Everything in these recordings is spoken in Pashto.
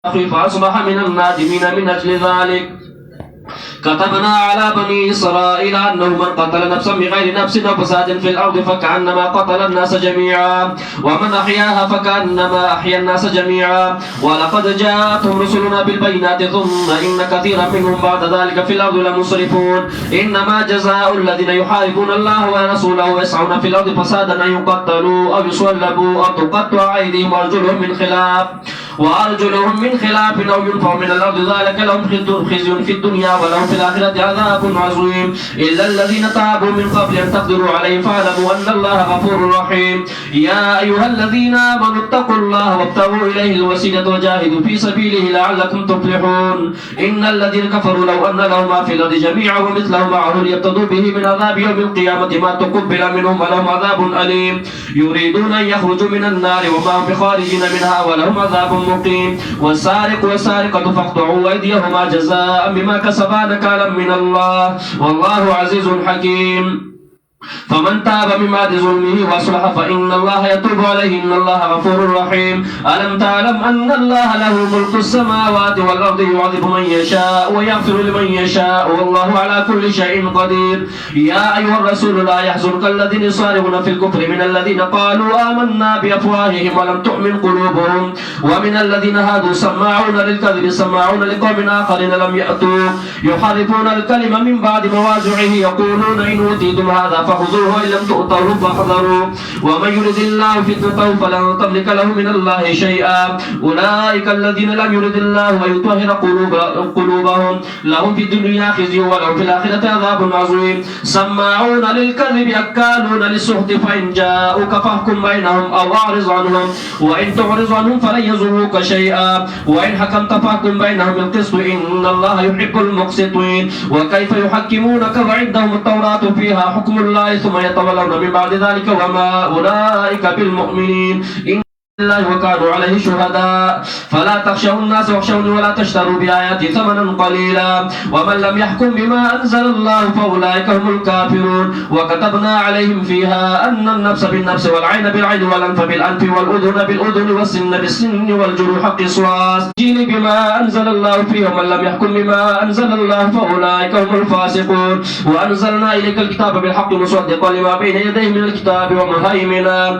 فأصبح من النادمين من أجل ذلك. كتبنا على بني إسرائيل أنه من قتل نفسا بغير نفس أو فساد في الأرض فكأنما قتل الناس جميعا ومن أحياها فكأنما أحيا الناس جميعا ولقد جاءتهم رسلنا بالبينات ثم إن كثيرا منهم بعد ذلك في الأرض لمسرفون. إنما جزاء الذين يحاربون الله ورسوله ويسعون في الأرض فسادا أن يقتلوا أو يصلبوا أو تقطع أيديهم وأرجلهم من خلاف أو ينفوا من الأرض ذلك لهم خزي في الدنيا ولهم في الآخرة عذاب عظيم إلا الذين تابوا من قبل أن تقدروا عليهم فاعلموا أن الله غفور رحيم. يا أيها الذين آمنوا اتقوا الله وابتغوا إليه الوسيلة وجاهدوا في سبيله لعلكم تفلحون. إن الذين كفروا لو أن لهم ما في الأرض جميعا ومثله معه ليفتدوا به من عذاب يوم القيامة ما تقبل منهم ولهم عذاب أليم. يريدون أن يخرجوا من النار وما هم بخارجين منها ولهم عذاب مقيم. والسارق والسارقة فاقطعوا أيديهما جزاء بما كسبا نكالا من الله والله عزيز حكيم. فمن تاب من بعد ظلمه واصلح فإن الله يتوب عليه إن الله غفور رحيم. ألم تعلم أن الله له ملك السماوات والأرض يعذب من يشاء ويغفر لمن يشاء والله على كل شيء قدير. يا أيها الرسول لا يحزنك الذين يصارعون في الكفر من الذين قالوا آمنا بأفواههم ولم تؤمن قلوبهم ومن الذين هادوا سماعون للكذب سماعون لقوم آخرين لم يأتوا يحرفون الكلم من بعد مواضعه يقولون إن أوتيتم هذا فخذوه وإن لم تؤتوه فاحذروا ومن يرد الله فتنته فلن تملك له من الله شيئا. أولئك الذين لم يرد الله ويطهر قلوبهم لهم في الدنيا خزي ولهم في الآخرة عذاب عظيم. سماعون للكذب أكالون للسحت فإن جاءوك فاحكم بينهم أو أعرض عنهم وإن تعرض عنهم فلن يضروك شيئا وإن حكمت فاحكم بينهم بالقسط إن الله يحب المقسطين. وكيف يحكمونك وعندهم التوراة فيها حكم الله ثم يتولون من بعد ذلك وما أولئك بالمؤمنين الله وكانوا عليه شهداء. فلا تخشوا الناس واخشوني ولا تشتروا بآياتي ثمنا قليلا ومن لم يحكم بما أنزل الله فأولئك هم الكافرون. وكتبنا عليهم فيها أن النفس بالنفس والعين بالعين والأنف بالأنف والأذن بالأذن والسن بالسن والجروح قصاص بما أنزل الله فيهم من لم يحكم بما أنزل الله فأولئك هم الفاسقون. وأنزلنا إليك الكتاب بالحق مصدقا لما بين يديه من الكتاب ومهيمنا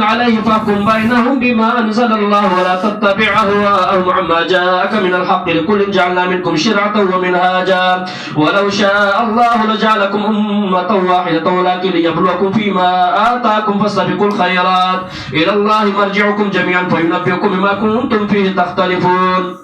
عليه فاحكم بينهم بما أنزل الله ولا تتبع أهواءهم عما جاءك من الحق لكل جعلنا منكم شرعة ومنهاجا ولو شاء الله لجعلكم أمة واحدة ولكن ليبلوكم فيما آتاكم فاستبقوا الخيرات إلى الله مرجعكم جميعا فينبئكم بما كنتم فيه تختلفون.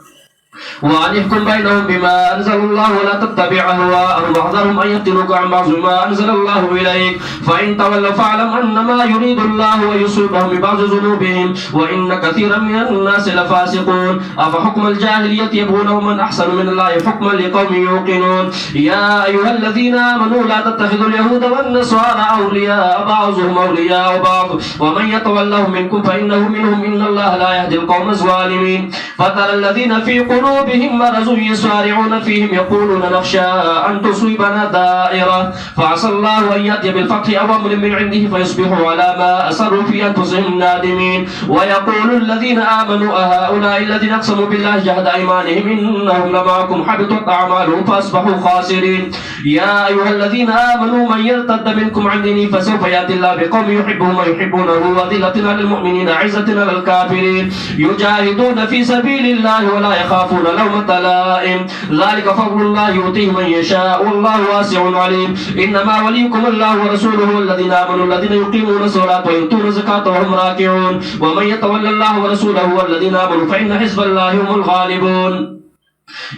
وأن يحكم بينهم بما أنزل الله ولا تتبع أهواءهم واحذرهم أن يفتنوك عن بعض ما أنزل الله إليك فإن تولوا فاعلم أنما يريد الله ويصيبهم ببعض ذنوبهم وإن كثيرا من الناس لفاسقون. أفحكم الجاهلية يبغون ومن أحسن من الله حكما لقوم يوقنون. يا أيها الذين آمنوا لا تتخذوا اليهود والنصارى أولياء بعضهم أولياء بعض ومن يتولهم منكم فإنه منهم إن الله لا يهدي القوم الظالمين. فترى الذين في قلوبهم مرض يسارعون فيهم يقولون نخشى أن تصيبنا دائرة فعسى الله أن يأتي بالفتح أو أمر من عنده فيصبحوا على ما أسروا في أنفسهم نادمين. ويقول الذين آمنوا أهؤلاء الذين أقسموا بالله جهد أيمانهم إنهم لمعكم حبطت أعمالهم فأصبحوا خاسرين. يا أيها الذين آمنوا من يرتد منكم عن دينه فسوف يأتي الله بقوم يحبهم ويحبونه وذلة على المؤمنين عزة على الكافرين يجاهدون في سبيل الله ولا يخافون لومة لائم ذلك فضل الله يؤتيه من يشاء والله واسع عليم. إنما وليكم الله ورسوله والذين آمنوا الذين يقيمون الصلاة ويؤتون الزكاة وهم راكعون ومن يتولى الله ورسوله والذين آمنوا فإن حزب الله هم الغالبون.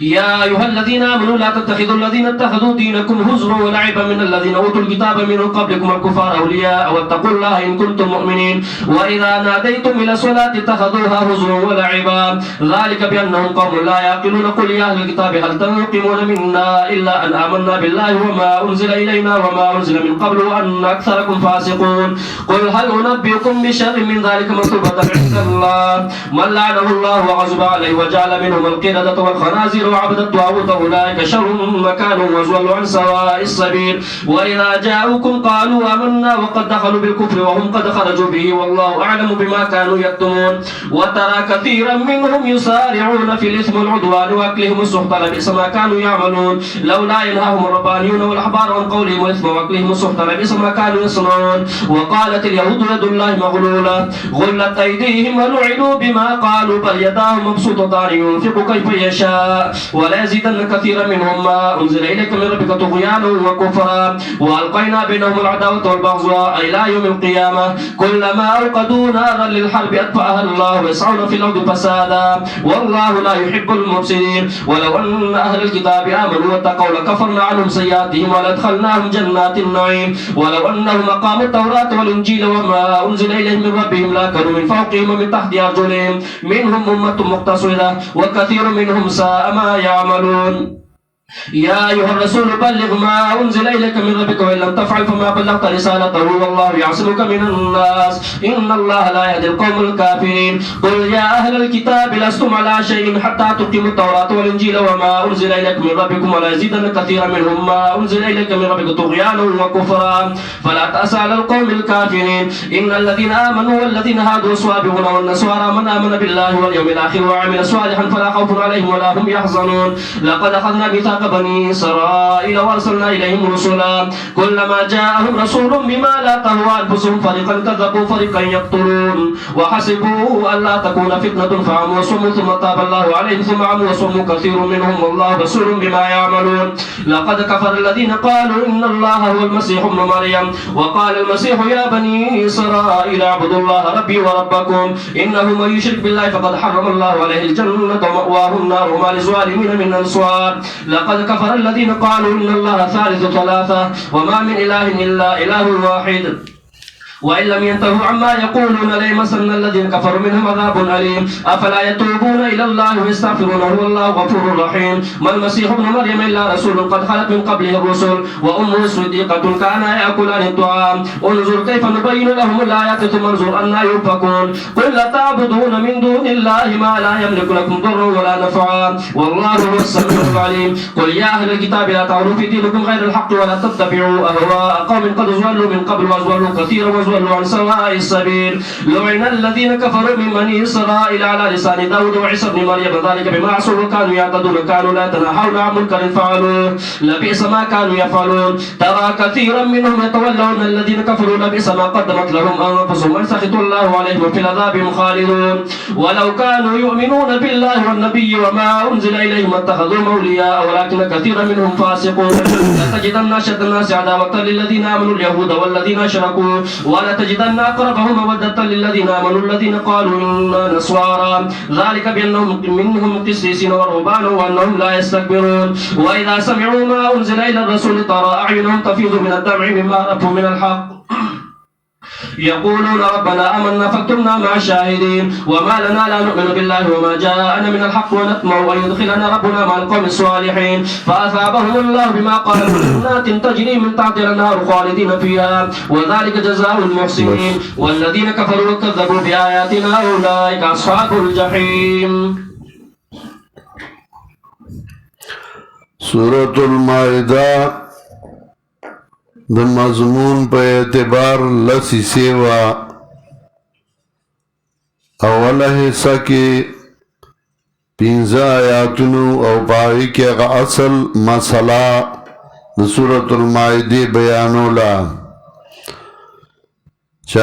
يا أيها الذين آمنوا لا تتخذوا الذين اتخذوا دينكم هزوا ولعبا من الذين أوتوا الكتاب من قبلكم الكفار أولياء واتقوا الله إن كنتم مؤمنين. وإذا ناديتم إلى الصلاة اتخذوها هزوا ولعبا ذلك بأنهم قوم لا يعقلون. قل يا أهل الكتاب هل تنقمون منا إلا أن آمنا بالله وما أنزل إلينا وما أنزل من قبل وأن أكثركم فاسقون. قل هل أنبئكم بشر من ذلك مثوبة عند الله من لعنه الله وغضب عليه وجعل منهم القردة والخنازير الخنازير وعبد الطاغوت أولئك شر مكانا وضلوا عن سواء السبيل وإذا جاءوكم قالوا آمنا وقد دخلوا بالكفر وهم قد خرجوا به والله أعلم بما كانوا يكتمون وترى كثيرا منهم يسارعون في الإثم والعدوان وأكلهم السحت لبئس ما كانوا يعملون لولا ينهاهم الربانيون والأحبار عن قولهم الإثم وأكلهم السحت لبئس ما كانوا يصنعون وقالت اليهود يد الله مغلولة غلت أيديهم ولعنوا بما قالوا بل يداه مبسوطتان ينفق كيف يشاء ولا يزيدن كثيرا منهم ما أنزل إليك من ربك طغيانا وكفرا وألقينا بينهم العداوة والبغضاء إلى يوم القيامة كلما أوقدوا نارا للحرب أطفأها الله ويسعون في الأرض فسادا والله لا يحب المفسدين ولو أن أهل الكتاب آمنوا واتقوا لكفرنا عنهم سيئاتهم ولأدخلناهم جنات النعيم ولو أنهم أقاموا التوراة والإنجيل وما أنزل إليهم من ربهم لكانوا من فوقهم ومن تحت أرجلهم منهم أمة مقتصدة وكثير منهم ساء ما يعملون يا أيها الرسول بلغ ما أنزل إليك من ربك وإن لم تفعل فما بلغت رسالته والله يعصمك من الناس إن الله لا يهدي القوم الكافرين قل يا أهل الكتاب لستم على شيء حتى تقيموا التوراة والإنجيل وما أنزل إليكم من ربكم ولا يزيدن كثيرا منهم ما أنزل إليك من ربك طغيانا وكفرا فلا تأس على القوم الكافرين إن الذين آمنوا والذين هادوا الصابئون والنصارى من آمن بالله واليوم الآخر وعمل صالحا فلا خوف عليهم ولا هم يحزنون لقد أخذنا ميثاق بني إسرائيل وأرسلنا إليهم رسلا كلما جاءهم رسول بما لا تهوى أنفسهم فريقا كذبوا فريقا يقتلون وحسبوا ألا تكون فتنة فعموا وصموا ثم تاب الله عليهم ثم عموا وصموا كثير منهم والله بصير بما يعملون لقد كفر الذين قالوا إن الله هو المسيح ابن مريم وقال المسيح يا بني إسرائيل اعبدوا الله ربي وربكم إنه من يشرك بالله فقد حرم الله عليه الجنة ومأواه النار وما للظالمين من أنصار لقد كفر الذين قالوا إن الله ثالث ثلاثة وما من إله إلا إله واحد وإن لم ينتهوا عما يقولون ليمسن الذين كفروا منهم عذاب أليم أفلا يتوبون إلى الله ويستغفرونه والله غفور رحيم ما المسيح ابن مريم إلا رسول قد خلت من قبله الرسل وأمه صديقة كانا يأكلان الطعام انظر كيف نبين لهم الآيات ثم انظر أنا يؤفكون قل لا تعبدون من دون الله ما لا يملك لكم ضرا ولا نفعا والله هو السميع العليم قل يا أهل الكتاب لا تعودوا في دينكم غير الحق ولا تتبعوا أهواء قوم قد ضلوا من قبل وأضلوا كثيرا وضلوا عن سواء السبيل لعن الذين كفروا من بني إسرائيل على لسان داود وعيسى بن مريم ذلك بما عصوا وكانوا يعتدون كانوا لا يتناهون عن منكر فعلوه لبئس ما كانوا يفعلون ترى كثيرا منهم يتولون الذين كفروا لبئس ما قدمت لهم أنفسهم ويسخط الله عليهم في العذاب هم خالدون ولو كانوا يؤمنون بالله والنبي وما أنزل إليهم اتخذوا أولياء ولكن كثيرا منهم فاسقون لتجدن أشد الناس عداوة للذين آمنوا اليهود والذين أشركوا ولتجدن أقربهم مودة للذين آمنوا الذين قالوا إنا نصارى ذلك بأنهم منهم قسيسين ورهبان وأنهم لا يستكبرون وإذا سمعوا ما أنزل إلى الرسول ترى أعينهم تفيض من الدمع مما عرفوا من الحق يقولون ربنا آمنا فاكتبنا مع الشاهدين وما لنا لا نؤمن بالله وما جاءنا من الحق ونطمع أن يدخلنا ربنا مع القوم الصالحين فأثابهم الله بما قالوا جنات تجري من تحتها الأنهار خالدين فيها وذلك جزاء المحسنين والذين كفروا وكذبوا بآياتنا أولئك أصحاب الجحيم. سورة المائدة د مضمون په اعتبار لسی سیوا اوله حصہ کې 15 آیاتونو او پای کې هغه اصل مسله د سورۃ المائده بیانولا چې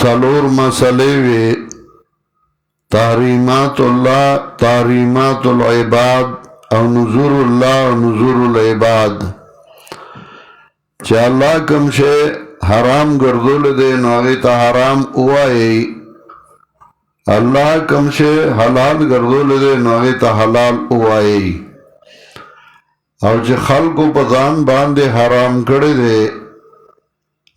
څلور مسلې وي تحریمات الله تحریمات العباد او نذور الله او نذور العباد چې الله کوم شی حرام ګرځول دی نو هغه ته حرام وایي الله کوم شی حلال ګرځول دی نو هغه ته حلال وایي او چې خلکو په ځان باندې حرام کړی دی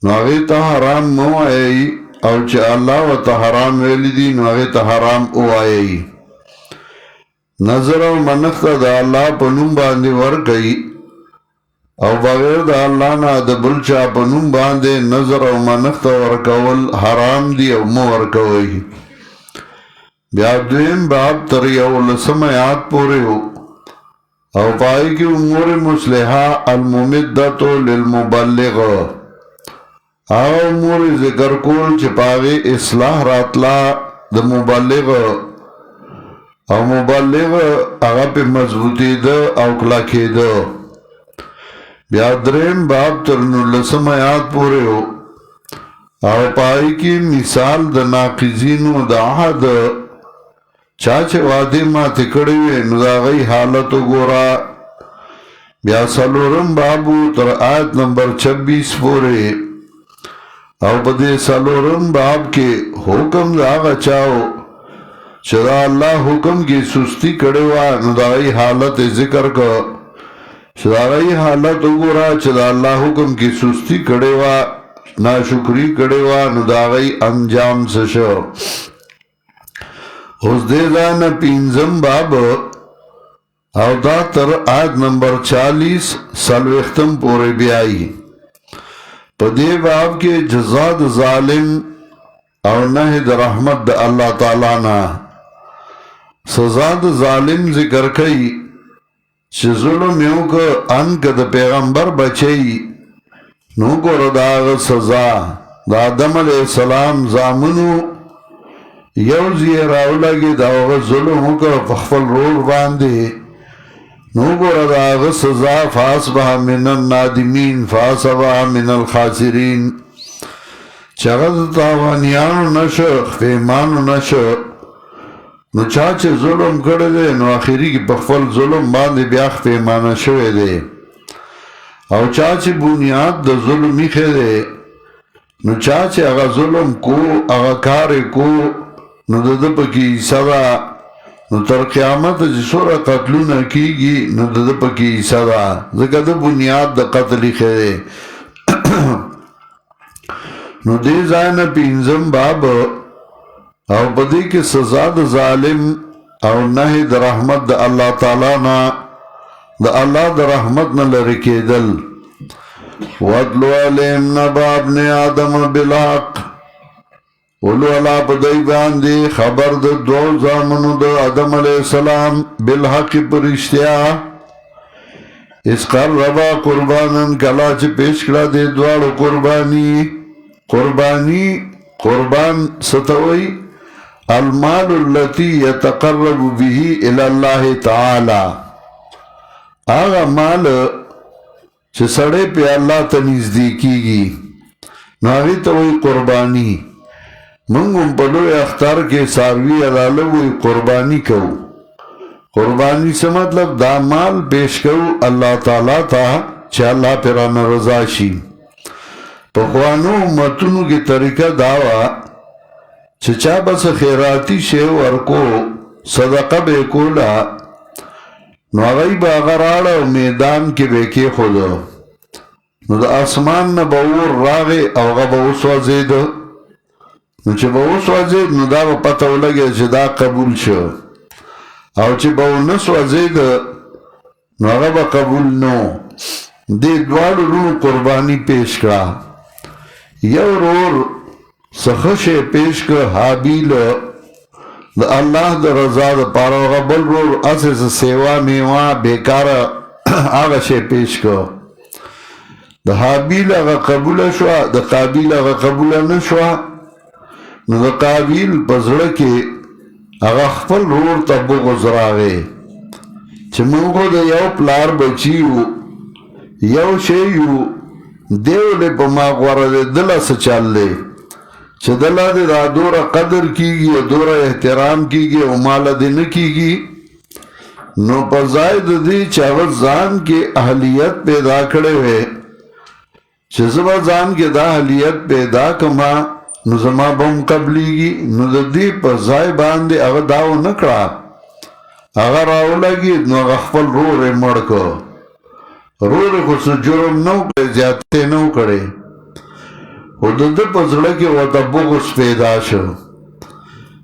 نو هغه ته حرام مو وایي او چې الله وته حرام ویل دي نو هغه ته حرام وایي نظر او منښت د الله په نوم باندې ورکړي او بغیر د الله نه د بل چا په نوم باندې نظر او منښت ورکول حرام دي او مو ورکوي بیا دویم باب تر 11 آیات پورې او پای کې امور مصلحه الممدۃ للمبلغ او امور ذکر کول چې پاغه اصلاح راتلا د مبلغ او مبلغ هغه په مضبوطی ده او کلکې ده. بیا دریم باب تر 19 آیات پورې او پای کې مثال د ناقضینو د عهد چا چې وعده ماته کړی وي نو د هغې حالت وګوره. بیا څلورم بابو تر آیت نمبر 26 پورې او په دې څلورم باب کې حکم د هغه چاو چې د الله حکم کې سستی کړې وه نو د هغې حالت ذکر کړه چې د هغې حالت وګوره چې د الله حکم کې سستی کړې وه ناشکری کړې وه نو د هغې انجام څه شو. اوس دې ځای نه پنځم باب او دا تر آیت نمبر 40 څلوېښتم پورې بیایي. په دې باب کې جزا د ظالم او نهي د رحمت د الله تعالی نه سزا د ظالم ذکر کوي چې ظلم یې وکړ ان که د پیغمبر بچی نو ګوره د هغه سزا د آدم علیه السلام زامنو یو ځای راولګي د هغه ظلم وکړ په خپل رور باندې نو ګوره د هغه سزا فاصبح من النادمین فاصبح من الخاسرین چې هغه د تاوانیانو نشه خفیمانو نشه نو چا چې ظلم کړی دی نو آخري کې په خپل ظلم باندې بیا خفیمانه شوی دی او چا چې بنیاد د ظلم ایښی دی نو چا چې هغه ظلم کو هغه کار کو نو د ده پکې حصه ده نو تر قیامت چې څومره قتلونه کېږي نو د ده پکې حصه ده ځکه د بنیاد د قتل ایښی دی. نو دې ځای نه پنځم باب او په دې کې سزا د ظالم او نهي د رحمت د الله تعالی نه د الله د رحمت نه لرې کېدل. واتلو علیهم نبأ ابن آدم بالحق ولو الله په دوی باندې خبر د دوو زامنو د آدم علیه السلام بالحق په رښتیا اذ قربا قربانا کله چې پیش کړه دې دواړو قربان ستوي المال التي يتقرب به الى الله تعالى هغه مال چې سړی په الله ته نږدې کېږي نو هغې ته وایي قرباني. موږ هم په لوی اختر کې څاروي حلاله وایي قرباني کوو. قرباني څه مطلب دا مال پیش کوو الله تعالی ته چې الله پرې رانه رضا شي. پخوانو امتونو کې طریقه دا وه چې چا به څه خیراتي شی ورکو صدقه به یې کوله نو هغوی به هغه راړه او میدان کې به یې کېښوده نو د اسمان نه به اور راغی او هغه به وسوځېده نو چې به وسوځېد نو دا به پته ولګېده چې دا قبول شو او چې به ونه سوځېده نو هغه به قبول نه و. دې دواړو وروڼو قرباني پیش کړه. یو ورور څه ښه شی پیش کړه حابیل د الله د رضا دپاره هغه بل ورور هسې څه سیوا میوه بېکاره هغه شی پیش کړه. د حابیل هغه قبوله شوه د قابیل هغه قبوله نه شوه نو د قابیل په زړه کې هغه خپل ورور ته بغض راغی چې موږ د یو پلار بچي یو یو شی یو دی ولې په ما غوره دی دله څه چل دی چې دله دې دا دوره قدر کېږي او دوره احترام کېږي او ماله دې نه کېږي نو په ځای د دې چې هغه ځان کې اهلیت پیدا کړی وی چې زه به ځان کې دا اهلیت پیدا کړمه نو زما به هم قبلیږي نو د دې په ځای باندې هغه دا ونه کړه هغه راولګېد نو هغه خپل رور یې مړ کړ. رور یې خو څه جرم نه و کړی زیاتې نه و کړی خو د ده په زړه کې ورته بغض پیدا شو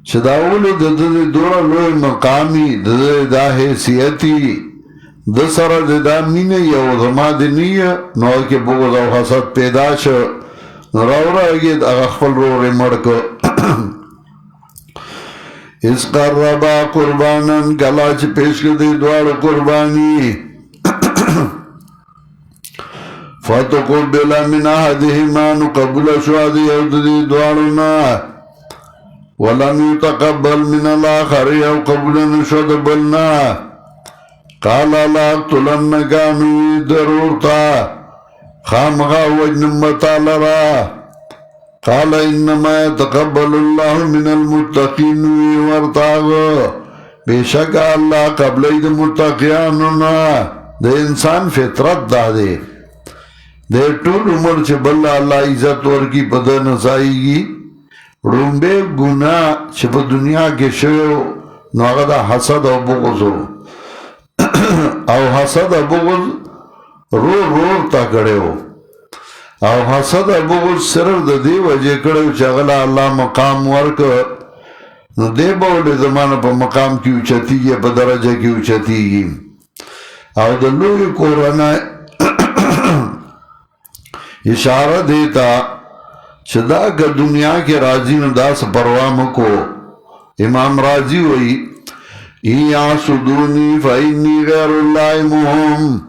چې دا ولې د ده دومره لوی مقامي د ده دا حیثیتي د سره د دا مینه یو زما د نه یې نو هغه کې بغض او حسد پیدا شو نو راورغېد هغه خپل رور یې مړ کړ. اس قربا قربانن کلا چې پیش کړي دواړه قرباني فتقبل من احدهما نو قبول شو د یو د دواړو نه ولم يتقبل من الاخر او قبول نشو د بلنا قال لا اقتلنك نو ضرورتا خامغا وجنم تعالی قال انما يتقبل الله من المتقين ورتاغ بشک الله قبل د متقینو نه د انسان فطرت داده د ټول عمر چې بل الله عزت ورکی په د نسایږي رومبه ګناه چې په دنیا کې شوی نو هغه د حسد او بغض او حسد او بغض رو تا کړو او حسد او بغض صرف د دې وجه کړو چې هغه الله مقام ورک نو دې په زمانه په مقام کې اوچتیږي په درجه کې اوچتیږي او د لوی کورونه اشاره دیتا چې دا که دنیا کې راضی نو دا څه پروا مکو امام راضی وایي یعصدونی فإنی غیر الله مهم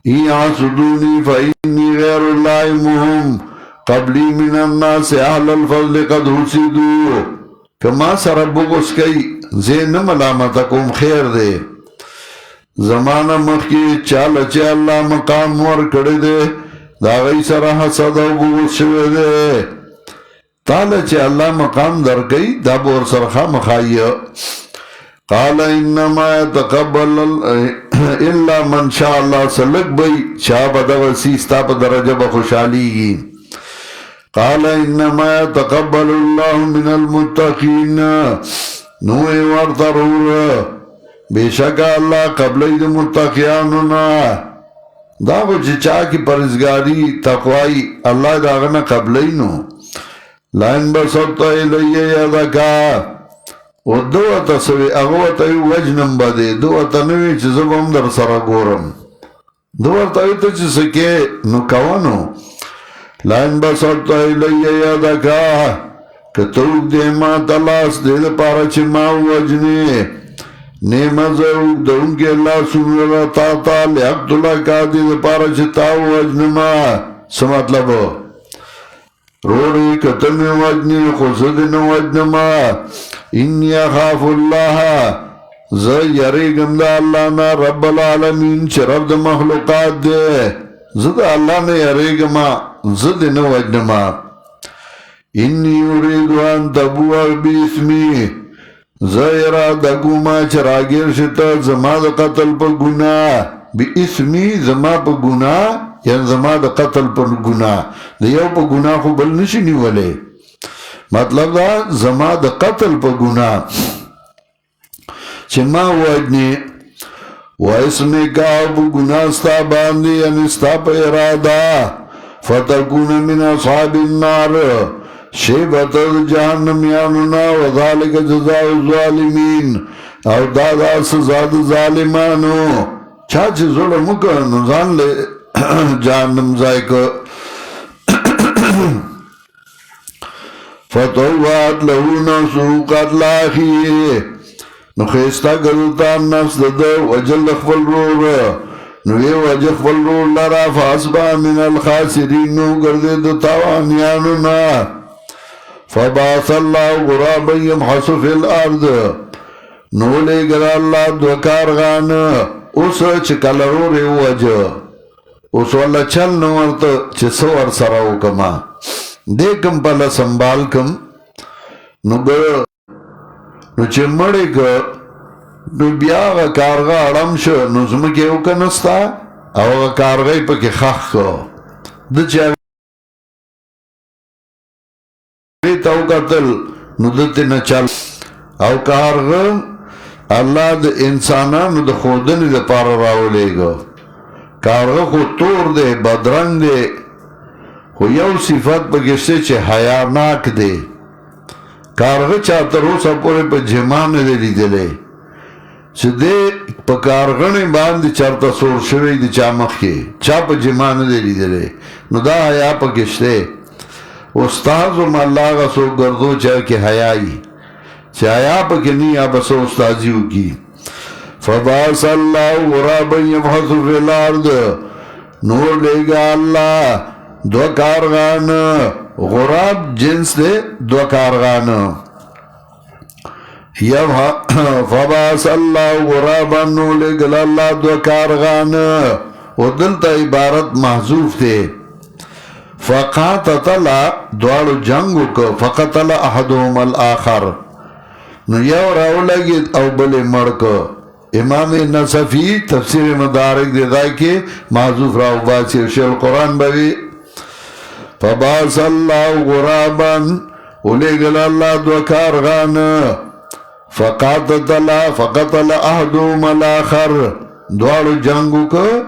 یعصدونی فإنی غیر الله مهم قبلی من الناس اهل الفضل قد حسدوا کما سره بغض کوي زه نه ملامت کوم خیر دی زمانه مخکې چاله چې الله مقام ور کړی دی دا غي سره حسد او بغض شوی دی تعالی چې الله مقام درکې دا بور سره خامخایه قال انما يتقبل الا من شاء الله سلک بی چا بدوسی ستا په درجه به خوشحالیږي قال انما يتقبل الله من المتقين نو ورترور بشک الله قبل د متقینو نه دا و چې چا کی پرهیزګاری تقوی الله دا غنه قبلې نو لاین بسط الی یذکا او دوه تسوی هغه ته وجنم بده دوه تنوی چې زبم در سره ګورم دوه ته چې سکه نو کاونو لاین بسط الی یذکا کته دې ما تلاس دې لپاره چې ما وجنی نیمزو دونکه اللہ سنو اللہ تا لیاقت اللہ کا دید پارا چتاو وجنما سمطلب روڑی قتل وجنی خسد وجنما انی اخاف اللہ زی یریگم دا اللہ نا رب العالمین چه رب دا مخلوقات دے زد اللہ نا یریگما زد وجنما انی یریدوان تبوع بیسمی زیرا دا گوما چراگیر شتا زما دا قتل پا گناہ بی اسمی زما پا گناہ یعنی زما دا قتل پا گناہ دا یو پا گناہ خو بل نشنی ولی مطلب دا زما دا قتل پا گناہ چه ما وجنی و اسمی کاؤ پا گناہ ستا باندی یعنی ستا پا ارادہ فتکون من اصحاب النار شیبت جہنم یانونا وذالک جزاء الظالمین او دادا سزاد ظالمانو چاچی ظلمو که نزان لے جہنم زائک فتوات لہونا سوقات لاخی نخیستا گلتا نفس دده وجل اخفل رور نوی وجل اخفل رور لرا فاسبا من الخاسرین نو گرده دتاوانیانونا فبعث اللہ غرابا یمحسو فی الارض نولے گر اللہ دوکارغان اس چکلرو ریو وجہ اس والا چل نورتا چسور سراو کما دیکم پلا سنبال کم نو گر نو چمڑی که نو بیاغا کارغا اڑم شو نو زمکیو کنستا او کارغای پا که خخ که دا چاوی تاو قتل ندتی نچل او کارغ اللہ دا انسانانو دا خودنی دا پارا راو لے گا کارغ خود تور دے بدرنگ دے خو یو صفت پا گشتے چے حیاناک دے کارغ چاہتا روسا پورے پا جمان دے لی دلے چے دے پا کارغنی باندی چارتا سور شوی دی چامخ کے چا پا جمان دے لی دلے نو دا حیا پا گشتے استازم اللہ غصو گردو چاہ کے حیائی چې حیا پکې نه یا بس استادي وکي فبعث الله غرابا يبحث في الارض نور لېږه الله دو کارغان غراب جنس دے دو کارغان فبعث الله غرابا نور لېږه الله دو کارغان و دلته عبارت محذوف دے فقاتل دوالو جنگو که فقتل احدهم الاخر نو یو راو لگید او بلی مرکو امام نصفی تفسیر مدارک دیدائی که محضوف راو باسی شیل قرآن بوی فباس اللہ غرابا ولیگل اللہ دو کارغان فقتل احدهم الاخر دوالو جنگو که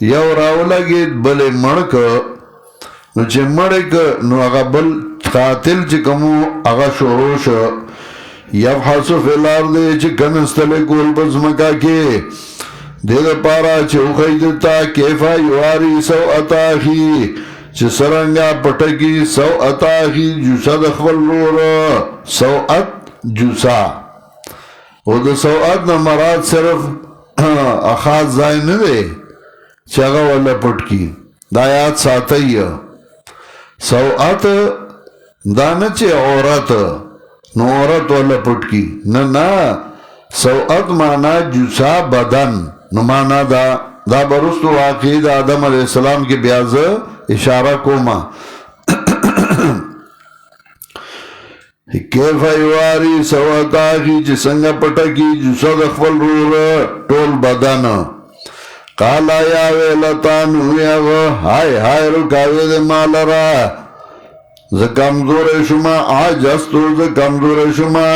یو راو لگید بلی مرکو نو چې مړک نو هغه بل قاتل چې کومو هغه شروع شو یبحث فی الارض چې کنستل کول بزمکا کې دې لپاره چې وخی دتا کیفا یواری سوءت اخی چې سرنګا پټکی سوءت اخی جوسا د خپل ورور سوءت جوسا او د سوءت نه مراد صرف اخاذ ځای نه دی چې هغه ولا پټکی دا یاد ساتي سوءت دانه چې عورت نو عورت ولا پټکی نه سوءت معنا جوسا بدن نو معنا دا برستو واقعی دا آدم علیہ السلام کی بیاز اشارہ کوما کیف ایواری سوءت آخی چی سنگا پټکی جوسا دخفل رور ټول بدن قالا یا ویلتان ویاغو ہائے رکاوی دے مالرا ز کمزور شما عاجستو ز کمزور شما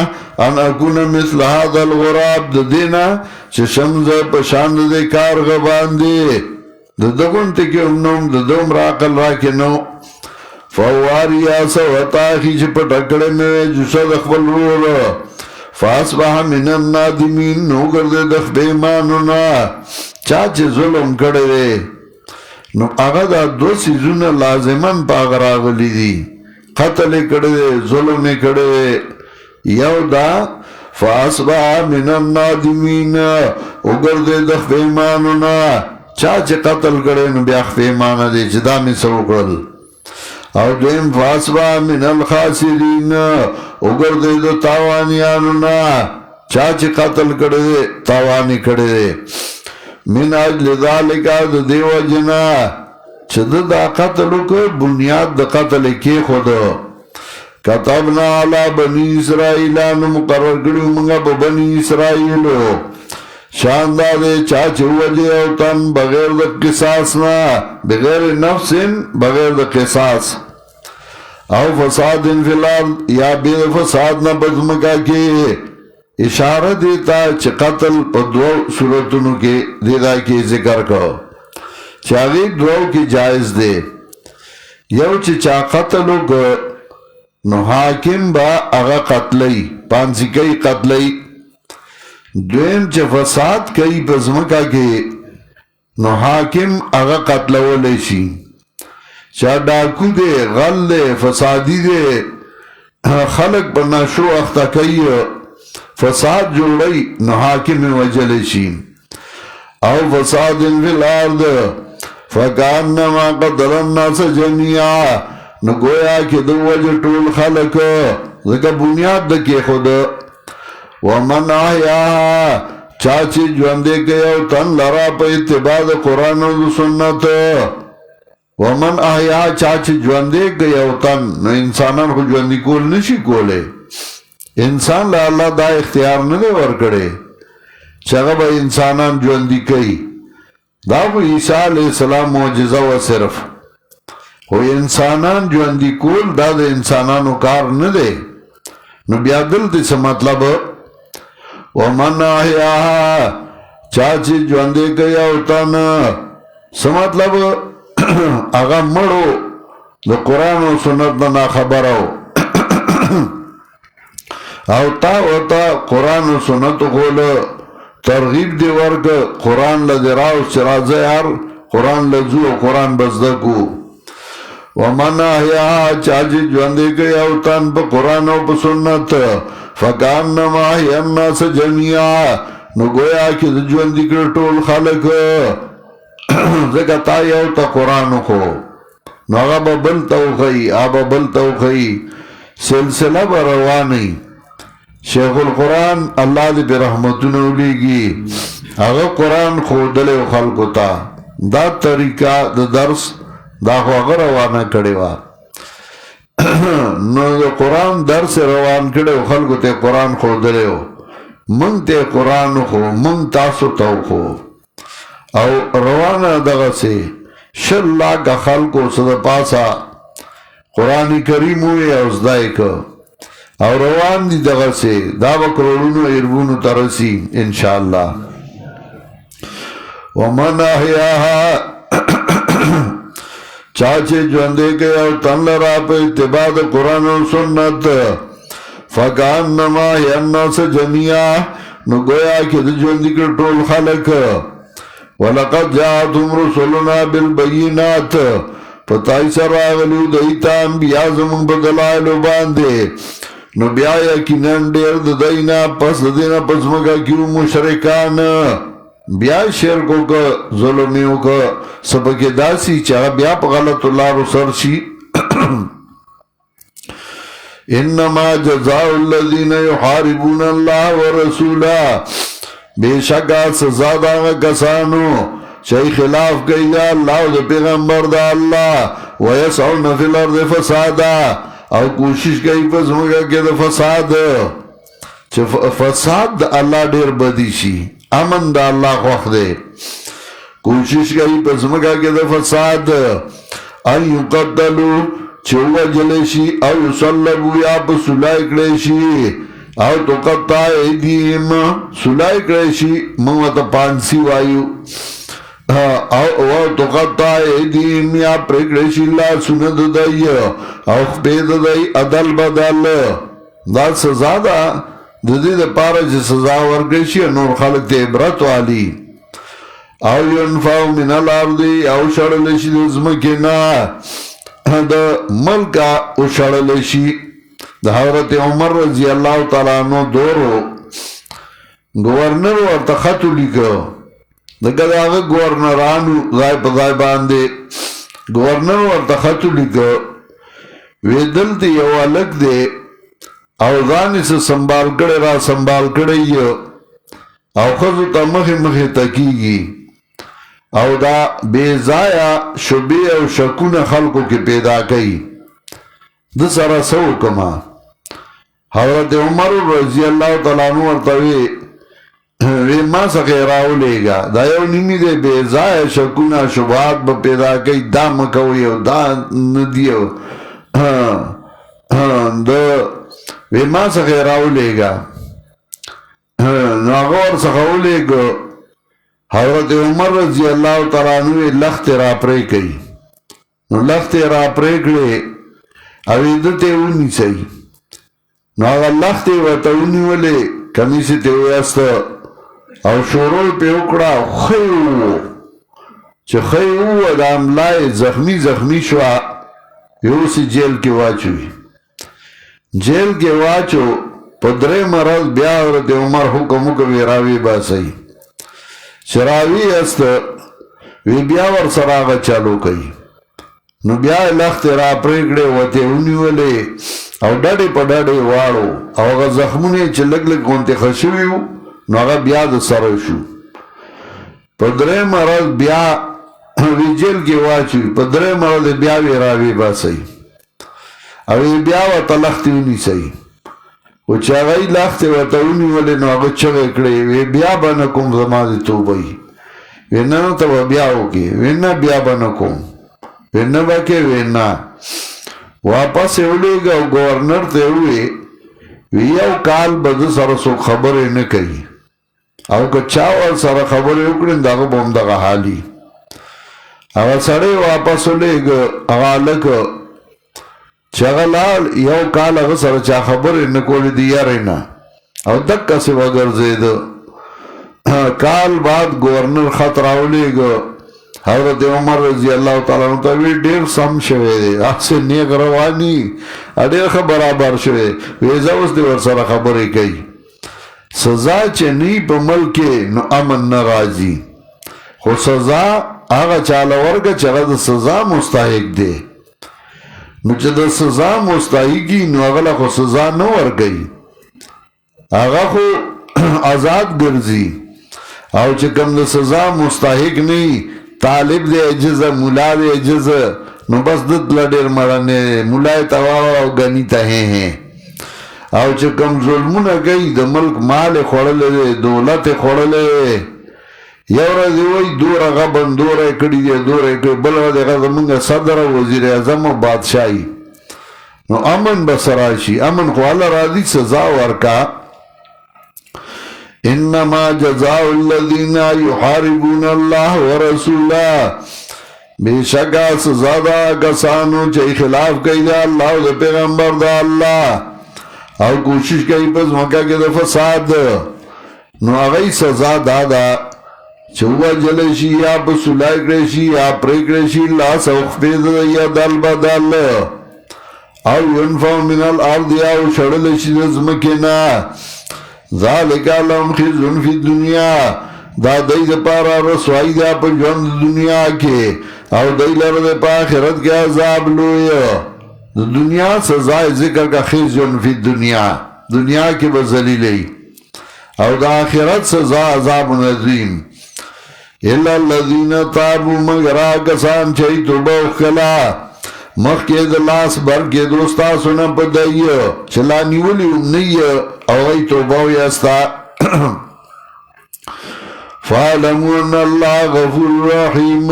ان اکون مثل هذا الغراب د دینا چه شمز پشاند دے کارغ باندی د دگون تکی امنوم د دوم راقل راکی نو فواری آسا وطاقی چه پتکڑے میں جسا دخبل رولو فاسبح من النادمین نو گردے دخ بیمانونا چاچه ظلم کڑے دے نو آغا دا دو سیزون لازمان پاگ راغلی دی قتل کڑے دے ظلم کڑے دے یو دا فاسبح من النادمین اگر دے دخ بیمانونا چاچه قتل کڑے نو بیاخ بیمانا دے جدا میں سوکرل او دویم فاسبح من الخاسرین اگر دے دو تاوانیانونا چاچه قتل کڑے دے تاوانی کڑے دے من اجل ذالکا دا دیو جنا چد دا قتلو که بنیاد دا قتل کی خود کتبنا علا بنی اسرائیلانو مقرر کریو منگا با بنی اسرائیلو شاندہ دے چاچے وجہ او تن بغیر دا قصاصنا بغیر نفس بغیر دا قصاص او فساد فی الارض یا بید فساد نا بزمکا کی اشارہ دیتا چه قتل پا دو صورتونو کے دیدا کی ذکر کو چاگی دو کی جائز دے یو چه چا قتلو کو نو حاکم با اغا قتلی پانسی کئی قتلی دویم چه فساد کئی پزمکا کے نو حاکم اغا قتلو لیشی چا ڈاکو دے غل دے فسادی دے خلق پر نشو اختا کئی فساد جوڑی نو حاکم وجلشی او فساد فی الارض فکانما قتل الناس جميعا نو گویا کہ دو وجہ طول خلق ذکر بنیاد دکی خود ومن آیا چاچی جواندے گیا تن لرا پا اتباع قرآن و سنت ومن آیا چاچی جواندے گیا تن نو انسانان خود جواندی کول نشی کولے انسان لا اللہ دا اختیار نده ورکڑے چگہ با انسانان جواندی کئی دا با عیسیٰ علیہ السلام معجزہ و صرف ہو انسانان جواندی کول دا دا انسانانو کار نده نو بیادل دیسا مطلب ومن آہیاها چاچی جواندے گیا ہوتا نا سمطلب اگا مڑو دا قرآن و سنت نا خبر ہو او تا قرآن و سنت قول ترغیب دی ورک قرآن لدراو سرازه یار قرآن لزو قرآن بزدکو ومن احیاها چاچی جواندے گئی او تن پا قرآن و پا سنت فکانما هی الناس جميعا نو گویا چې د ژوندي کړ ټول خلق ځکه تا یو ته قرآن خو نو هغه به بل ته وښیي هغه بل ته وښیي سلسله به رواني شیخ القرآن الله دې په رحمتونو ولیږي هغه قرآن ښودلی و خلکو ته دا طریقه د درس دا خو هغه روانه کړې وه نو د قرآن درس روان کړی و خلکو ته قرآن ښودلی و مونږ ته قرآن وښو مونږ تاسو ته وښو او روانه دغسې 100 لاکه خلکو څه د پاسه قرآن کریم وی او زده یې که او روان دي دغسې دا به کروڑونو اربونو ته رسي انشاءالله ومن احیاها چا چې ژوندی کوي او تن لرا په اتباع د قرآن او سنت فکانما هی الناس جميعا نو گویا چې د ژوندي کړ ټول خلک ولقد جاءتهم رسلنا بالبينات پتاي سره راغلي دیتا انبیا زمون په دلایلو باندې نو بیا یقینا ډېر د دینا پس دینا پس مګه کیو مشرکان بیا شرک وکړه ظلم یې وکړه سبکې داسې چې هغه بیا په غلطو لارو سر شي انما جزاء الذين يحاربون الله ورسوله بشکا سزا دا کسانو چې خلاف کوي د الله او د پیغمبر د الله ويسعون فی الارض فسادا او کوشش کوي په زموږه کې د فساد چې فساد د الله ډیر بدی شي امن د الله خوښ دی کوشش کوي په زموږه کې د فساد ان یقتلوا چې وجل شي او یصلبوا یا په سلای کړی شي او تقطع ایدیهم سلای کړی شي موږ ته پانسی وایو او تقطع ایدیهم یا پرې کړی شي لاسونه د دوی او خپې د دوی عدل بدل دا سزا ده د دې دپاره چې سزا ورکړی شي نور خلک ته عبرت والي او ينفعوا من الارض او شړلی شي د ځمکې نه د ملکه وشړلی شي د حضرت عمر رضی الله تعالی عنہ دورو گورنر ورته خط ولیکه دغه د هغه گورنرانو ځای په ځای باندې گورنر ورته خط ولیکه وی دلته یو هلک دی او ځان یې څه سنبال کړی را سنبال کړی او ښځو ته مخې مخې تکیږي او دا بې ځایه شبې او شکونه خلکو کې پیدا کوي د سره څه وکړمه حضرت عمر رضی الله تعالی عنہ ورته وی ما څخه یې راولېږه دا یو نیمې دی بې ځایه شکونه شبهات به پیدا کوي دا مه کوئ او دا نه دي وی ما څخه یې راولېږه نو هغه ورڅخه ولېږه حضرت عمر رضی الله تعالی عنہ یې لښتې را پرې کوي نو لښتې را پرې کړې او یې ده ته ونیسئ نو هغه لښتې ورته ونیولې کمیس یې ته ویسته او شورو یې پرې وکړه ښه یې ووو چې ښه یې ووه د املا یې زخمي زخمي شوه اوس یې جیل کې واچوي جیل کې واچو په 3 ورځ بیا حضرت عمر حکم وکړ راویې باسئ چې راویسته وی بیا ورسره هغه چالو کوي نو بیا یې لښتې را پرې کړې ورته یې ونیولې او ډډې په ډډې واړو او هغه زخمونه یې چې لږ لږ غوندې ښه شوي وو نو هغه بیا د سره شو په 3 ورځ بیا وی جیل کې واچوي په 3 ورځ بیا وی راویې باسئ او یې بیا ورته لښتې ونیسئ خو چې هغه یې لښتې ورته ونیولې نو هغه چغې کړې وی بیا به نه کوم زما د توبه وی نه ته به بیا وکړې وی نه بیا به نه کوم وی نه به کې وی نه واپس یې ولېږه او ګورنر ته یې ووی وی یو کال به ده سره څوک خبرې نه کوي او که چا ورسره خبرې وکړي نو د هغه به همدغه حالي هغه سړی واپس ولېږه هغه هلک چې هغه لاړ یو کال هغه سره چا خبرې نه کولې د یارې نه او دقسې وګرځېده کال بعد گورنر خط راولېږه حضرت عمر رضی اللہ تعالیٰ عنہ ته وی ډیر سم شوی دی هسې نیک رواني ډیر ښه برابر شوی وی زه اوس دې ورسره خبرې کوي سزا چې نه په ملک کې نو امن نه راځي خو سزا هغه چاله ورکړه چې هغه د سزا مستحق دی نو چې د سزا مستحقي نو هغه له خو سزا نه ورکوي هغه خو آزاد ګرځي او چې کوم د سزا مستحق نه طالب دی عجز مولا دی عجز نو بس دت لډیر مړنه مولا توا او غنی ته هه او چې کوم ظلمونه کوي د ملک مال خورلې دولت خورلې یو ورځ وی دور هغه بندوره کړي دی دوره کې بل ورځ هغه زمونږ صدر او وزیر اعظم او بادشاہي نو امن بسراشي امن خو الله راضي سزا ورکا انما جزاء الذين يحاربون الله ورسوله بشکا سزا دا کسانو چې خلاف کوي دا الله او پیغمبر دا الله او کوشش کوي پس مکه کې د فساد نو هغه سزا دا چې وجل شي یا په سولای کړی شي یا پرې کړی شي لاس او خپې یا دل بدل او ينفع من الارض او شړل شي د ځمکې نه ذالک لهم خزي فی الدنیا دا دای د پاره رسوایی دا په ژوند دنیا کې او دای لره د آخرت کې عذاب لوی د دنیا سزا ذکر کا خزي فی الدنیا دنیا کې به ذلیلې او د آخرت سزا عذاب عظیم الا الذين تابوا مگر کسان چې توبه وکړه مخکې د لاس بر کې دوستا سونه پدایو چلا نیولی نه او ای توبه ویستا فعلموا ان الله غفور رحیم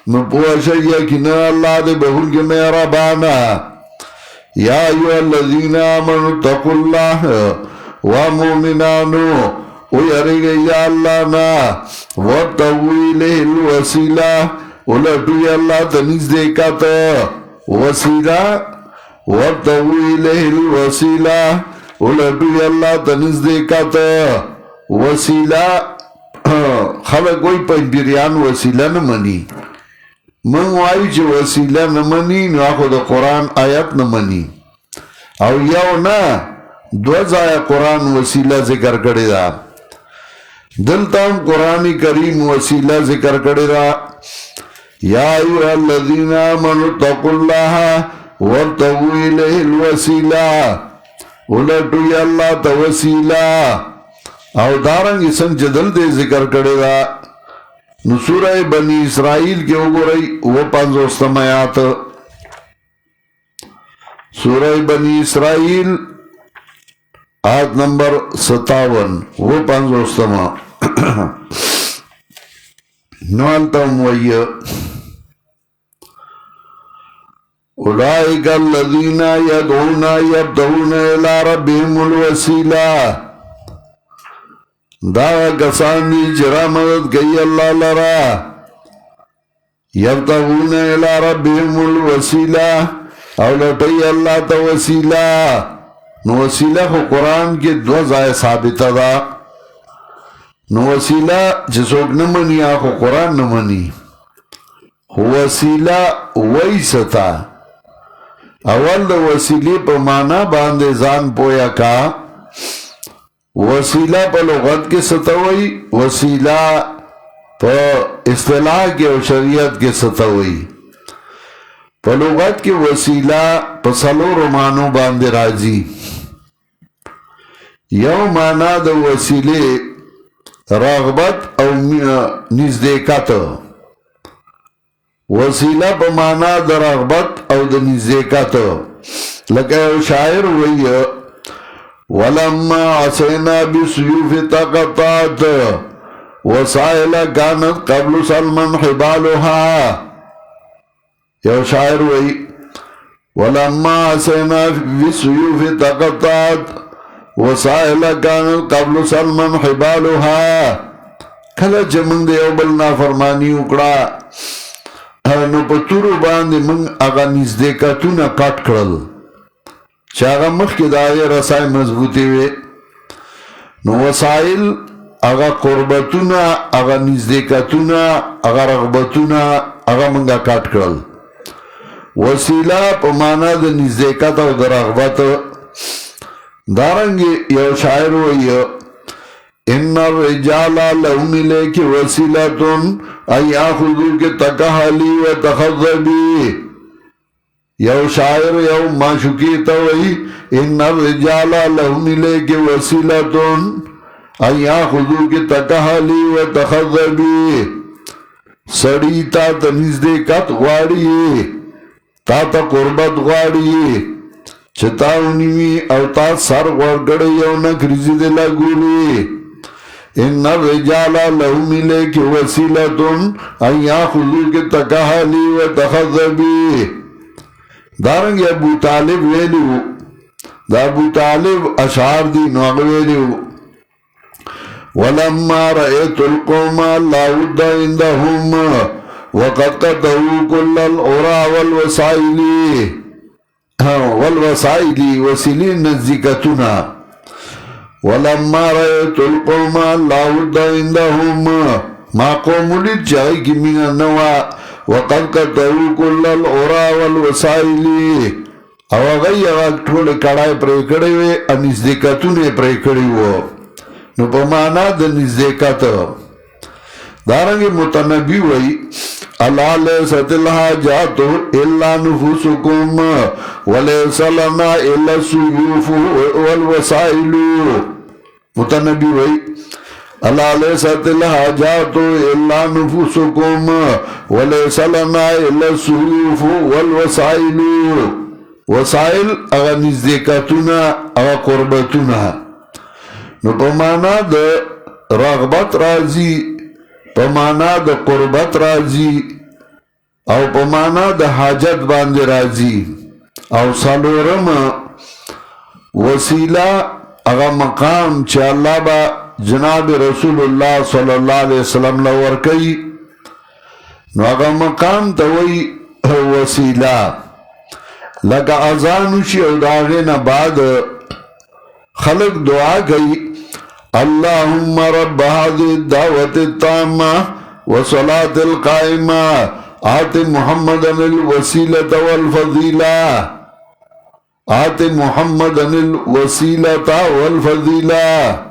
نو پوښی یقینا الله دې بهول کې مهربانا یا ایو الذین آمنوا اتقوا الله ومؤمنانو ویریږئ یا الله نه وابتغوا الیه الوسیله ولټوئ الله ته نږدې کاته وسیله وابتغوا الیه الوسیله ولټوئ الله ته نږدې کاته وسیله خلک وایي پنځبریان وسیله نه مني من وایو چې وسیله نه مني نو هغه د قرآن آیت نه مني او یو نه دو ځایه قرآن وسیله ذکر کړی ده دلته هم قرآن کریم وسیله ذکر کړی ده یا ایها الذین آمنوا اتقوا الله وابتغوا الیه الوسیله ولټوئ الله ته وسیله او دارنګه څنګه دلته ذکر کړی ده نو سورہ بنی اسرائیل کې وګورئ و 50 آیات سورہ بنی اسرائیل آیت نمبر 57 و 50 نوانتم وی اولئک الذین یدعون یبتغون الی ربهم الوسیلہ دا کسان دی چرا مدد گئی اللہ لرا یبتغون الی ربهم الوسیلہ او لٹی اللہ تا وسیلہ نو وسیلہ خو قرآن کی دو ځای ثابته دا نو وسیلہ چې څوک نه مني خو قرآن نه مني وسیلہ ویستا اول د وسیلې په معنا باندې ځان پویا کا وسیلہ په لغت کې ستوي وسیلہ په اصطلاح کې او شریعت کې ستوي په لغت کې وسیلہ په څلورو معنو باندې راځي یو معنا د وسیلې رغبت او نزدېکت وسیلہ په معنا د رغبت او د نزدېکت لکه یو شاعر وایي ولما عصينا بسيوف تقطعت وسائل كانت قبل سلمان حبالها یو شاعر وی ولما عصينا بسيوف تقطعت وسائل كانت قبل سلمان حبالها کله چې موږ د یو بل نافرمانی وکړه نو په تورو باندې موږ هغه نزدېکتونه کټ کړل چې هغه مخکې د هغې رسای مضبوطې وې نو وسایل اغا قربتونا اغا نزدیکتونا اغا رغبتونا اغا منگا کٹ کرل وسیلہ پا مانا دا نزدیکت او دا رغبت دارنگی یو شاعر وی ان الرجال لهم الیک وسیلتن ای آخذوک تکحلی و تخذبی یو شاعر یو معشوقی توئی ان الرجال لهم الیک وسیلتن ای آخذوک تکحلی و تخذبی سڑی تا تا نزدیکت غاڑی تا تا قربت غاڑی چتاونیوی او تا سر غرگڑی یو نکریزی دلا گولی ان الرجال لهم الیک وسیلتن ان یاخذوک تکحلی و تخذبی دارنگی ابو طالب ویلیو دا ابو طالب اشعار دی نوغ ویلیو ولما رأیت القوم لا ود عندهم وقد قطعوا كل العرى والوسائل وسیلین نزدیکتنا ولما رأيت القوم لا ود عندهم ما قوم لید چاہی کی من النوا وقد قطعوا كل العرى والوسائل او غی اغاق ٹھول کڑائی پریکڑی وی نزدیکتون پریکڑی وو نو پا مانا دا نزدیکت دارنگی متنبی وی اللہ لیست الحاجات الا نفوسکم ولیس لنا الا السیوف والوسائل متنبی وی اللہ لیست الحاجات الا نفوسکم ولیس لنا الا السیوف والوسائل وسائل اغا نزدیکتونا اغا قربتونا نو پا مانا دا رغبت رازی پا مانا دا قربت رازی او پا مانا دا حاجت باندے رازی او سالورم وسیلہ اغا مقام چه اللہ با جناب رسول اللہ صلی اللہ علیہ وسلم لورکی نو اغا مقام تاوی وسیلہ لکا ازانوشی او داغین بعد خلق دعا گئی اللهم رب هذه الدعوة التامة وصلاة القائمة آت محمدا الوسيلة والفضيلة آت محمدا الوسيلة والفضيلة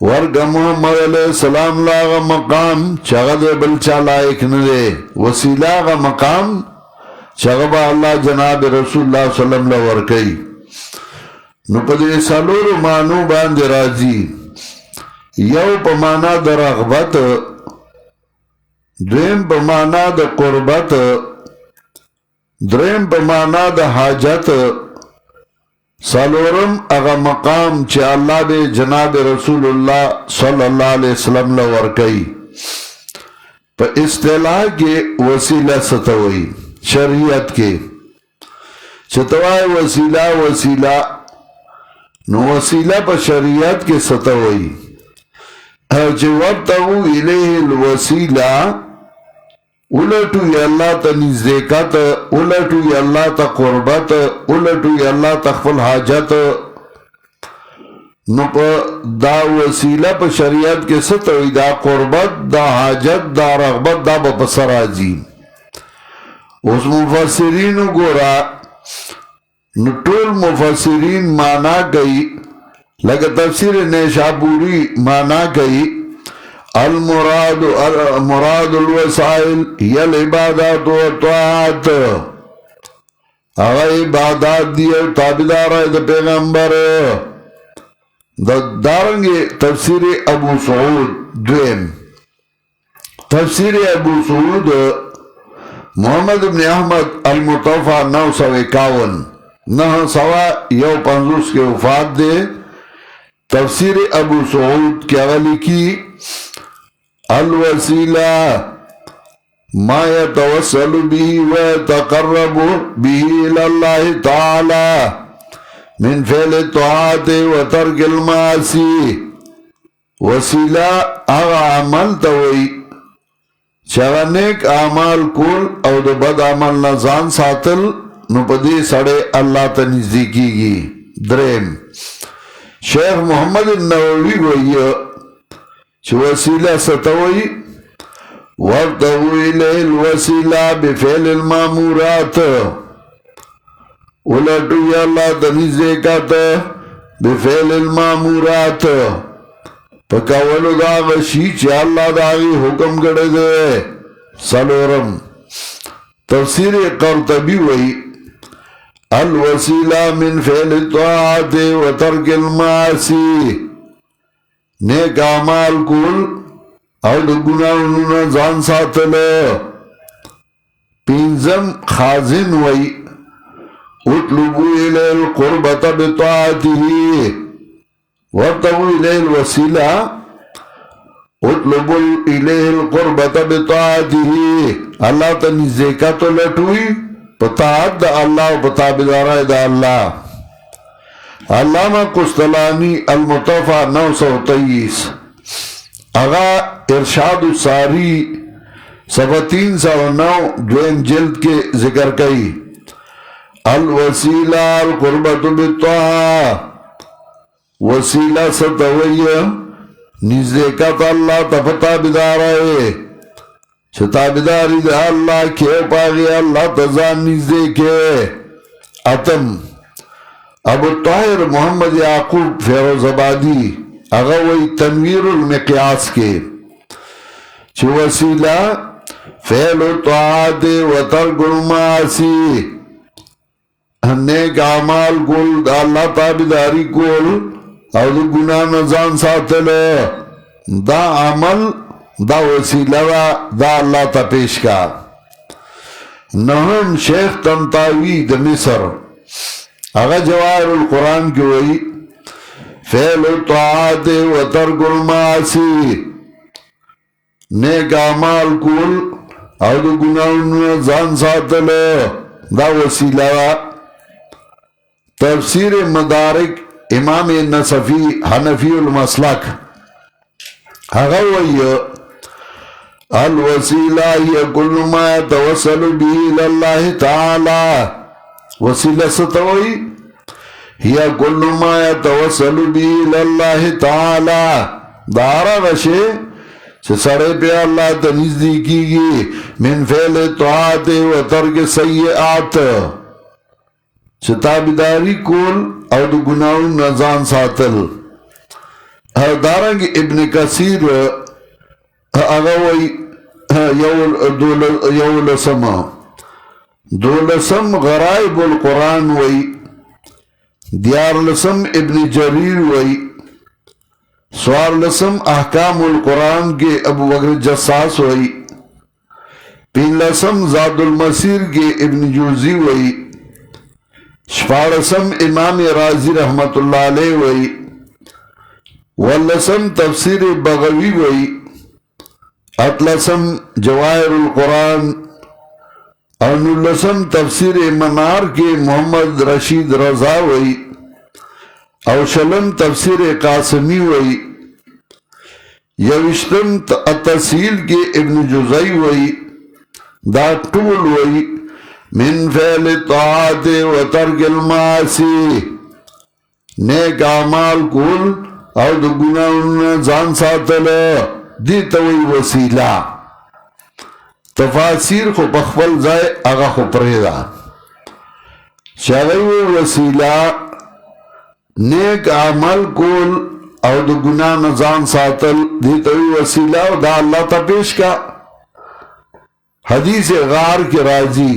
ورگا محمد علیہ السلام لاغا مقام چغد بلچا لائک ندے وسیلہ غا مقام چغبا اللہ جناب رسول اللہ صلی اللہ علیہ وسلم لورکی نو پا دے سالورو مانو باندے رازی یو پا مانا دا رغبت دویم پا مانا دا قربت دریم پا مانا دا حاجت سالورم اغا مقام چه اللہ بے جناب رسول اللہ صلی اللہ علیہ وسلم لورکی پا اصطلاح کے وسیلہ ستوئی شریعت کے چتوائی وسیلہ نو وسیلہ پا شریعت کے ستوئی چه وابتغو الیه الوسیلہ اولٹو یا اللہ تا نزدیکت اولٹو یا اللہ تا قربت اولٹو یا اللہ تا خفل حاجت نو پا دا وسیلہ پا شریعت کے ستوئی دا قربت دا حاجت دا رغبت دا با پسر آجی اس مفسرینو گورا نو طول مفسرین مانا گئی لگا تفسیر نیشابوری مانا گئی المراد الوسائل هي العبادات والطاعات اغا عبادات دیو تابدار ہے دا پیغمبر دارنگی تفسیر ابو سعود دویم تفسیر ابو سعود محمد بن احمد المطوفہ 951 951 کے وفات دے تفسیر ابو سعود کی اغلی کی الوسیلہ ما يتوسل به ويتقرب به إلى الله تعالى من فعل الطاعات وترك المعاصي وسیلہ اغا عمل توئی چاگا نیک اعمال کول او دو بد عمل نزان ساتل نو پدی سڑے اللہ تا نزدیکی گی درم شیخ محمد النووی گوئی چې وسیله ستوي وابتغوا الیه الوسیله بفعل المامورات ولټو یا الله د نزدېکت بفعل المامورات په کولو د هغه شي چې الله د هغې حکم کړی دی. څلورم تفسیر قرطبي وایي الوسیله من فعل الطاعات وترک المعاصي نیک اعمال کول او د ګناهونو نه ځان ساتل. پنځم خازن وایي اطلبوا الیه القربة بطاعته وابتغوا الیه الوسیله اطلبوا الیه القربة بطاعته الله ته نزدېکت ولټوئ په طاعت د الله او په تابعدارۍ د الله. علامہ قسطلانی المطوفى 923 اغا ارشاد الساری صفحہ 309 دویم جلد کے ذکر کئی الوسیلہ القربت بالطاعہ وسیلہ ستوئی نزدېکت اللہ تفتا بدارائے شتابداری دا اللہ کھے پاگی اللہ تزان نزدېکے. اتم ابو طاہر محمد یعقوب فیروز آبادی اغوی تنویر المقیاس کے چھ وسیلہ فعل الطاعات و ترک المعاصی نیک اعمال کول دا اللہ تابداری کول او دا گناہ نزان ساتل دا عمل دا وسیلہ دا اللہ تا پیش کا. نهم شیخ طنطاوی دا مصر اغا جواہر القرآن کی وئی فعل الطاعات و ترک المعاصی نیک اعمال کول او دا گناہونو ځان ساتل دا وسیلہ. تفسیر مدارک امام نصفی حنفی المسلک اغا وئی الوسیلہ ہی کل ما يتوسل به الاللہ تعالی وسیلہ ستوئی ہی کل ما يتوسل به الاللہ تعالی دارا غشے چھ سڑے پہ اللہ تنزدی کی گی من فعل طاعات و ترک سیئات چھ تابداری کول او دو گناہون نزان ساتل. دارنگ ابن کثیر اغوی دولسم غرائب القرآن وی دیارلسم ابن جریر وی سوارلسم احکام القرآن کے ابو بکر جساس وی پینلسم زاد المسیر کے ابن جوزی وی شپارسم امام رازی رحمت اللہ علیہ وی واللسم تفسیر بغوی وی اتلسم جواہر القرآن انلسم تفسیر منار کے محمد رشید رضا وی اوشلم تفسیر قاسمی وی یوشتم التسہیل کے ابن جزئی وی دا طول وی من فعل الطاعات و ترک المعاصی نیک اعمال کول او دا گناہون ځان ساتل دیتا وی وسیلہ. تفاسیر خو پخفل زائے اغا خو پریدا شاگئی وی وسیلہ نیک عمل کول او دا گناہ نزان ساتل دیتا وی وسیلہ دا اللہ تا پیش کا. حدیث غار کے راجی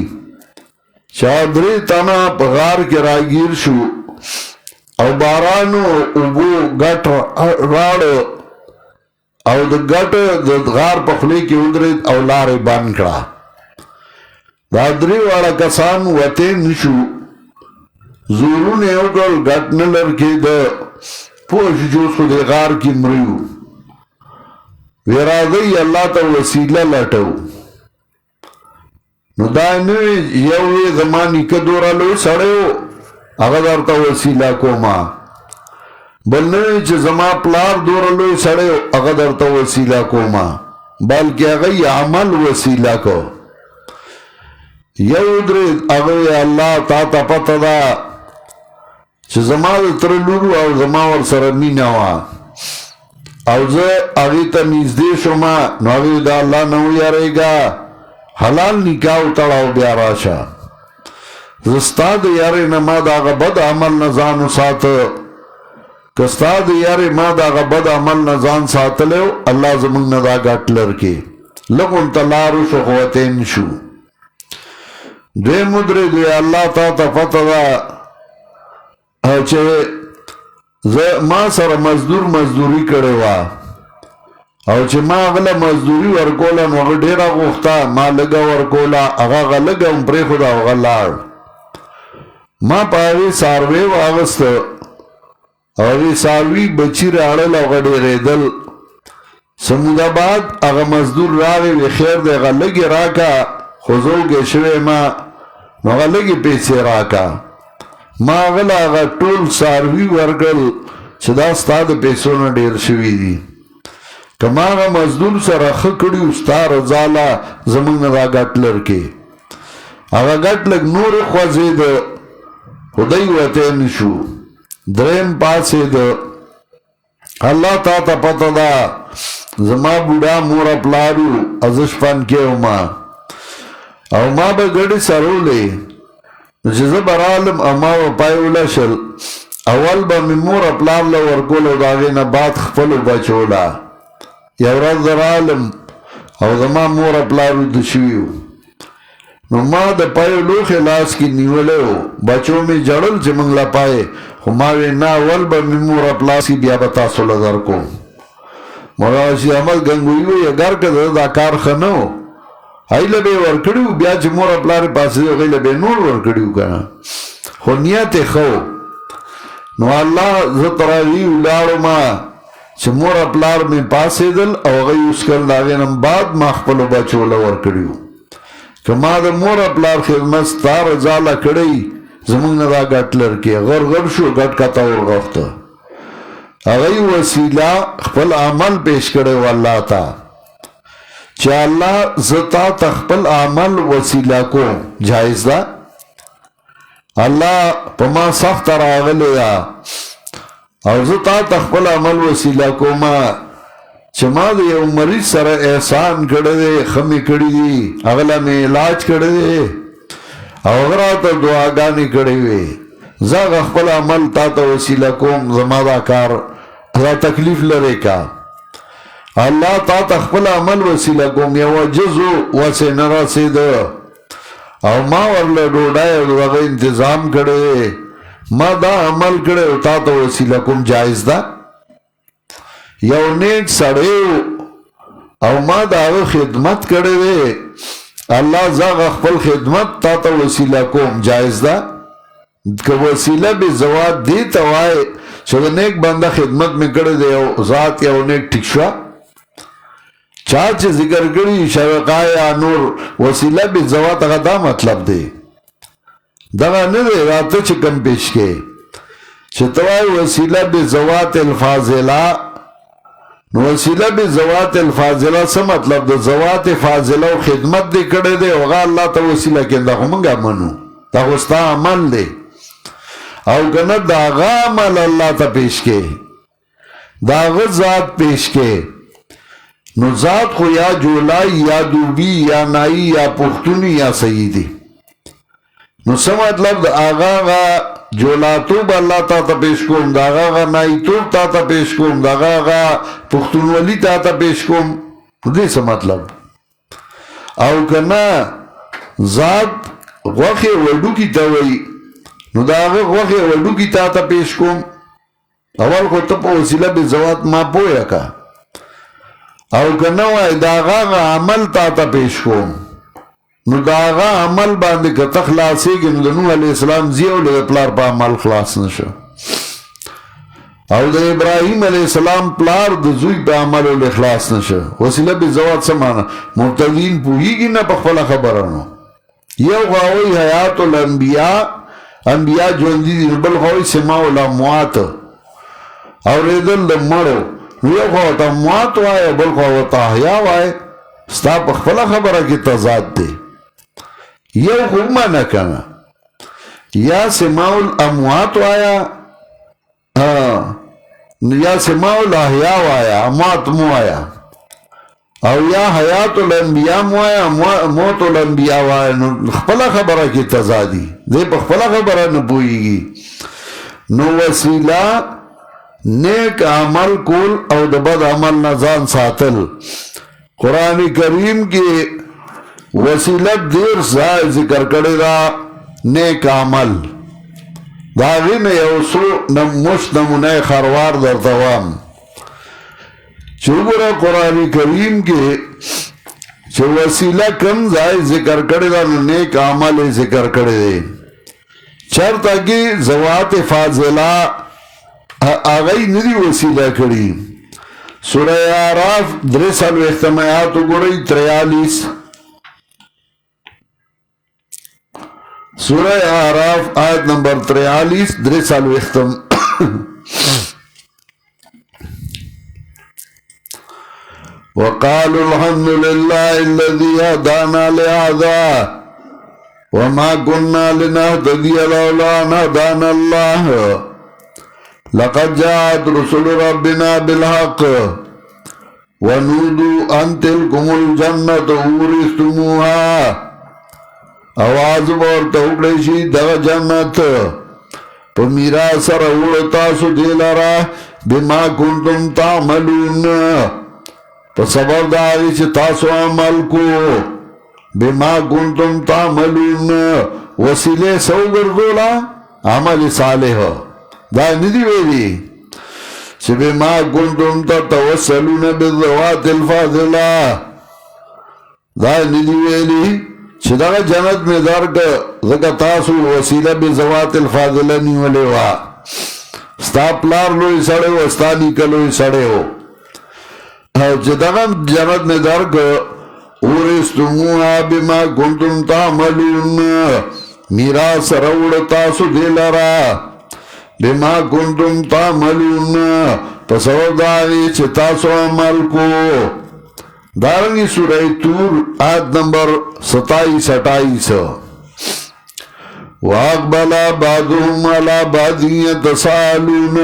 چادری تنا پا غار کے راگیر شو او بارانو ابو گٹ راڑو او د گٹ د غار په خلی کې ودرید او لارې بند کړه. دا درې واړه کسان وته نشو زورونه یو ډول گټ نه لر کېده پوه شو چې اوس خو دې غار کې مریو وی راځئ الله ته وسیله لټو. نو دا نه یو یې زما نیکه دوره لوی سړی و هغه درته وسیله کومه بل نوی چه زما پلار دور لوی سڑے اگه درتا وسیلہ کوما بلکہ اگه عمل وسیلہ کو. یو درید اگه اللہ تا تا پتا دا چه زما در لورو او زما ور سر مینوا او زه هغې ته نږدې شومه نو هغې د الله نه ویارېږه حلال نکاح وتړه او بیا راشه زه ستا د یارې نه ما د هغه بد عمل نه ځان وساته که ستا د یارې ما د هغه بد عمل نه ځان ساتلی و الله زموږ نه دا ګټ لرکې لږ ورته لار وشو خو وتین شو دویم ودرېدو یا الله تا ته پته ده چې ما سره مزدوري کړې وه او چې ما هغه مزدوري ورکوله نو هغه ډېره غوښته ما لږه ورکوله هغه لږه هم پرېښوده او هغه لاړ ما په هغې څاروی واغسته او هغې څاروي بچي راړل او هغه ډېرېدل سموده بعد هغه مزدور راغی وی خیر دی هغه لږې راکه خو زه وږی شوی ما نو هغه لږې پیسې راکه ما هغه له هغه ټول څاروي ورکړل چې دا ستا د پیسو نه ډېر شوي دي که ما هغه مزدور سره ښه کړي و ستا رضاله زموږ نه دا ګټ لرکې هغه ګټ لږ نورې خوځېده خو دی وتی نه شو دریم پاڅېده الله تا ته پته ده زما بوډا موره پلار و زه شپنکۍ ومه او ما به ګډې څرولې نو چې زه به رالم او ما به پای ولشل اول به مې موره پلار له ورکول او د هغې نه بعد خپلو بچو له یو ورځ زه رالم او زما موره پلار ویده شوي وو نو ما د پایو لوښې لاس کې نیولی و بچو مې جړل چې موږ له پای خو ما وی نه اول به مې موره پلار کې بیا به تاسو له درکوم مولانا رشید احمد ګنګوي وایي اګر که دا کار ښه نه و هغې له به یې ورکړي وو بیا چې موره پلار یې پاڅېدی هغې له به یې نور ورکړي وو که نه خو نیت یې ښه و نو الله زه تر هغې ولاړم چې موره پلار مې پاڅېدل او هغه یې وڅښل د هغې نه بعد ما خپلو بچو له ورکړي وو که ما د موره پلار خدمت ستا رضاله کړی زموږ نه دا ګټ لرکې غر شو ګټ کته ورغوښته هغه وسیله خپل عمل پیش کړی و الله ته چې الله زه تا ته خپل عمل وسیله کوم جایز ده الله په ما سخته راغلی ده او زه تا ته خپل عمل وسیله کوم چې ما د یو مریض سره احسان کړی دی ښه مې کړي دي هغه له مې علاج کړی دی او هغه راته دعاګانې کړې وې زه هغه خپل عمل تا ته وسیله کوم زما دا کار دا تکلیف لرې کا الله تا ته خپل عمل وسیله کوم یو جزو وسې نه رسېده او ما ورله ډوډۍ او دغه انتظام کړی ما دا عمل کړی او تا ته وسیله کوم جایز ده یو نیک سړی او ما د هغه خدمت کړی دی الله زه هغه خپل خدمت تا ته وسیله کوم جایز ده که وسیله بې زوات دې ته وایې چې د نیک بنده خدمت مې کړی دی او ذات یو نیک ټیک شوه چا چې ذکر کړي شرقا یا نور وسیله بې زوات هغه دا مطلب دی دغه نه دی راته چې کم پیش کې چې ته وایې وسیله بې زوات الفاضله نو وسیله بې زوات الفاضله څه مطلب د زوات فاضله او خدمت دې کړی دی او هغه الله ته وسیله کړي دا خو موږ منو دا خو ستا عمل دی او که نه د هغه عمل الله ته پیش کې د هغه ذات پیش کې نو ذات خو یا جولای یا دوبی یا نایی یا پختونی یا سیدی نو څه مطلب د هغه جولاتوب الله تا ته پیش کوم د هغه نایتوب تا ته پیش کوم د هغه پښتونولي تا ته پیش کوم دې څه مطلب او که نه ذات غوښې وډوکي ته وایي نو د هغه غوښې وډوکي تا ته پیش کوم اول خو ته په وسیله بې زوات ما پوهه که او که نه وایي د هغه عمل تا ته پیش کوم نو د هغه عمل باندې که ته خلاصېږي نو د نوح علیه السلام زی او د پلار په عمل خلاص نشه او د ابراهیم علیه السلام پلار د زوی په عمل ول اخلاص نشه وسیله بې زوات څه معنی مبتدین پوهېږي نه په خپله خبره نو یو خوا وایي حیات الانبیا انبیا ژوندي دي بل خوا وایي سماع الاموات اورېدل د مړو نو یو خوا ورته اموات وایه بل خوا ورته احیا وایه ستا په خپله خبره کې تضاد دی یو خو ومنه که نه یا سماع الاموات وایه یا سماع الاحیاء وایا اموات مو وایا او یا حیات الانبیاء مو وایا موت الانبیاء وایا نو خپل خبره کی تضادی دی په خپل خبره نه پوهیږي نو وسیله نیک عمل کول او د بد عمل نه ځان ساتل قرآن کریم کې وسیله ډیر ځای ذکر کړی دا نیک عمل دا غینه یو څو مشت نمونه خروار درته وایم چې وګوره قرآن کریم کې چې وسیله کم ځای ذکر کړی دا نو نیک عمل ذکر کړی دی چرته کې ذوات فاضله آغای ندی وسیلہ کری سورہ اعراف 43 آیات گوری 43 سورہ اعراف آیت نمبر 43 43 وقالوا الحمد لله الذي هدانا لهذا وما كنا لنهتدي لولا أن هدانا الله لقد جاءت رسل ربنا بالحق ونودوا أن تلكم الجنة أورثتموها آواز ورته وکړی شي دغه جنت په میراث سره وړو تاسو دی لره بما کنتم تعملون په سبب د هغې چې تاسو عمل کو بما کنتم تعملون وسیلې څه وګرځوله عمل صالح دا ندی ویلی چې بما کنتم تتوسلون بالذوات الفاضله دا ندی ویلی چې دغه جنت می درک ځکه تاسو وسیله بذوات الفاضله نیولې وه ستا پلار لوی سړی و ستا نیکه لوی سړی و چې دغه جنت می درک اورثتموها بما کنتم تعملون میراث راوړه تاسو دې لره بما کنتم تعملون پس او داغی چه تاسو عمل کو دارنگی سورہ تور آیت نمبر 27-28 وَأَقْبَلَ بَعْضُهُمْ عَلَى بَعْضٍ يَتَسَاءَلُونَ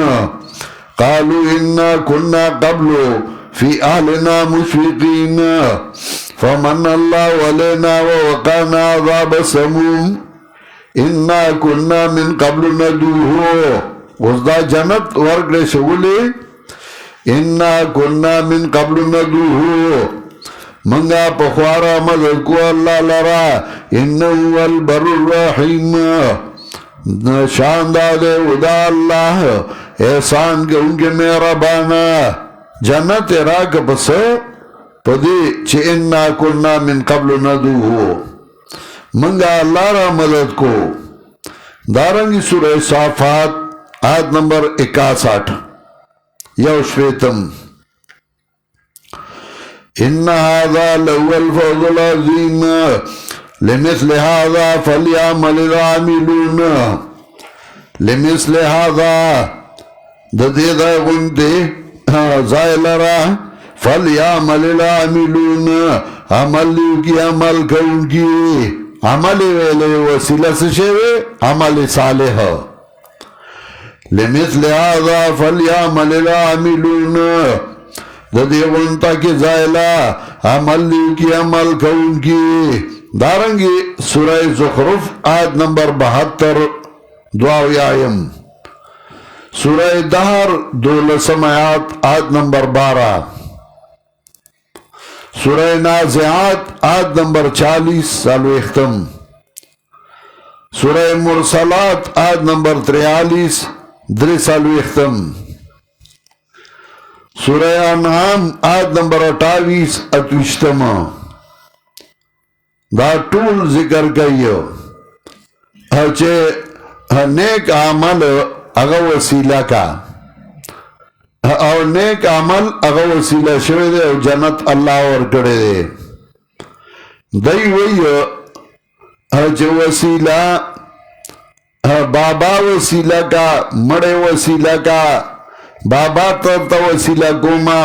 قَالُوا إِنَّا كُنَّا قَبْلُ فِي أَهْلِنَا مُشْفِقِينَ فَمَنَّ اللَّهُ عَلَيْنَا وَوَقَانَا عَذَابَ السَّمُومِ اِنَّا كُنَّا مِن قَبْلُ نَدْعُوهُ اوس دا جنت ورکړې شولې اِنَّا كُنَّا مِن قَبْلُ نَدْعُوهُ منگا پخوارا مدد کو اللہ لرا انہو البر الرحیم شان دادے ادا اللہ احسان کے ان کے مہربانا جنت راک پس پدی چھ انا کننا من قبل ندوہو منگا اللہ را مدد کو دارنگی سورہ صافات آیت نمبر 61 یوشویتم إن هذا لهو الفوز العظيم لمثل هذا فليعمل العاملون لمثل هذا دديدا غنتي زائلرا فليعمل العاملون عمل کی عمل کونکی عمل ویلے وسیلہ سے شوے عمل صالح لمثل هذا فليعمل العاملون ددی غنتا کی زائلہ عمل لیو کی عمل کون کی دارنگی سورہ زخرف آیت نمبر 72 دعاوی آیم سورہ دہر دولسم آیت نمبر 12 سورہ نازعات آیت نمبر 40 سالو اختم سورہ مرسلات آیت نمبر 43 در سالو اختم سورہ انعام آیت نمبر 28 اتوشتم دا ټول ذکر کئیو چه نیک عمل اغا وسیلہ کا او نیک عمل اغا وسیلہ شوئے دے او جنت اللہ ورکڑے دے دی ویو چه وسیلہ بابا وسیلہ کا مڑے وسیلہ کا بابا تا وسیلہ کوما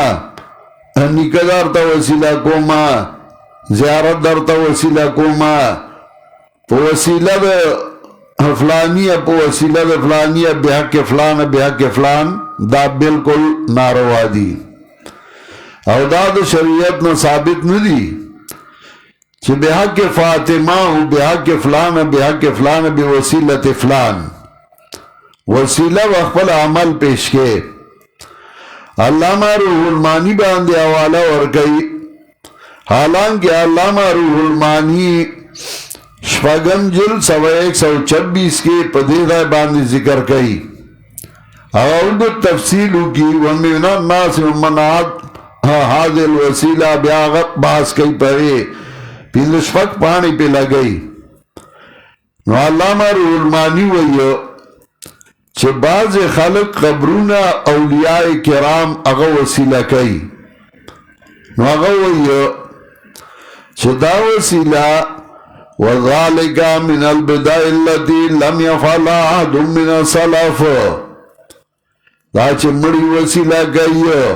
نکدار تا وسیلہ کوما زیارت در تا وسیلہ کوما وسیلہ دا فلانیه په وسیله د فلانیه بحق فلان بحق فلان دا بالکل ناروا دي او دا د شریعت نه ثابت نه دي چې بحق فاطمه او بحق فلان بحق فلان بوسیله فلان وسیله خپل عمل پیش کې علامہ روح المانی باندې حواله ورکړي حالانکه علامہ روح المانی شپږم جلد 126 کې په دې ځای باندې ذکر کړي او د تفصیل کی ومن الناس من هذه الوسیله بیا باس کوي پرې پینځه شپږ پانی په لګي نو علامہ روح المانی وایي چې بعض خلق قبرونه اولیاء کرام هغه وسیله کوي نو هغه وایي چې دا وسیله وذلك من البدع التي لم يفعلها أحد من السلف دا چې مړي وسیله کوي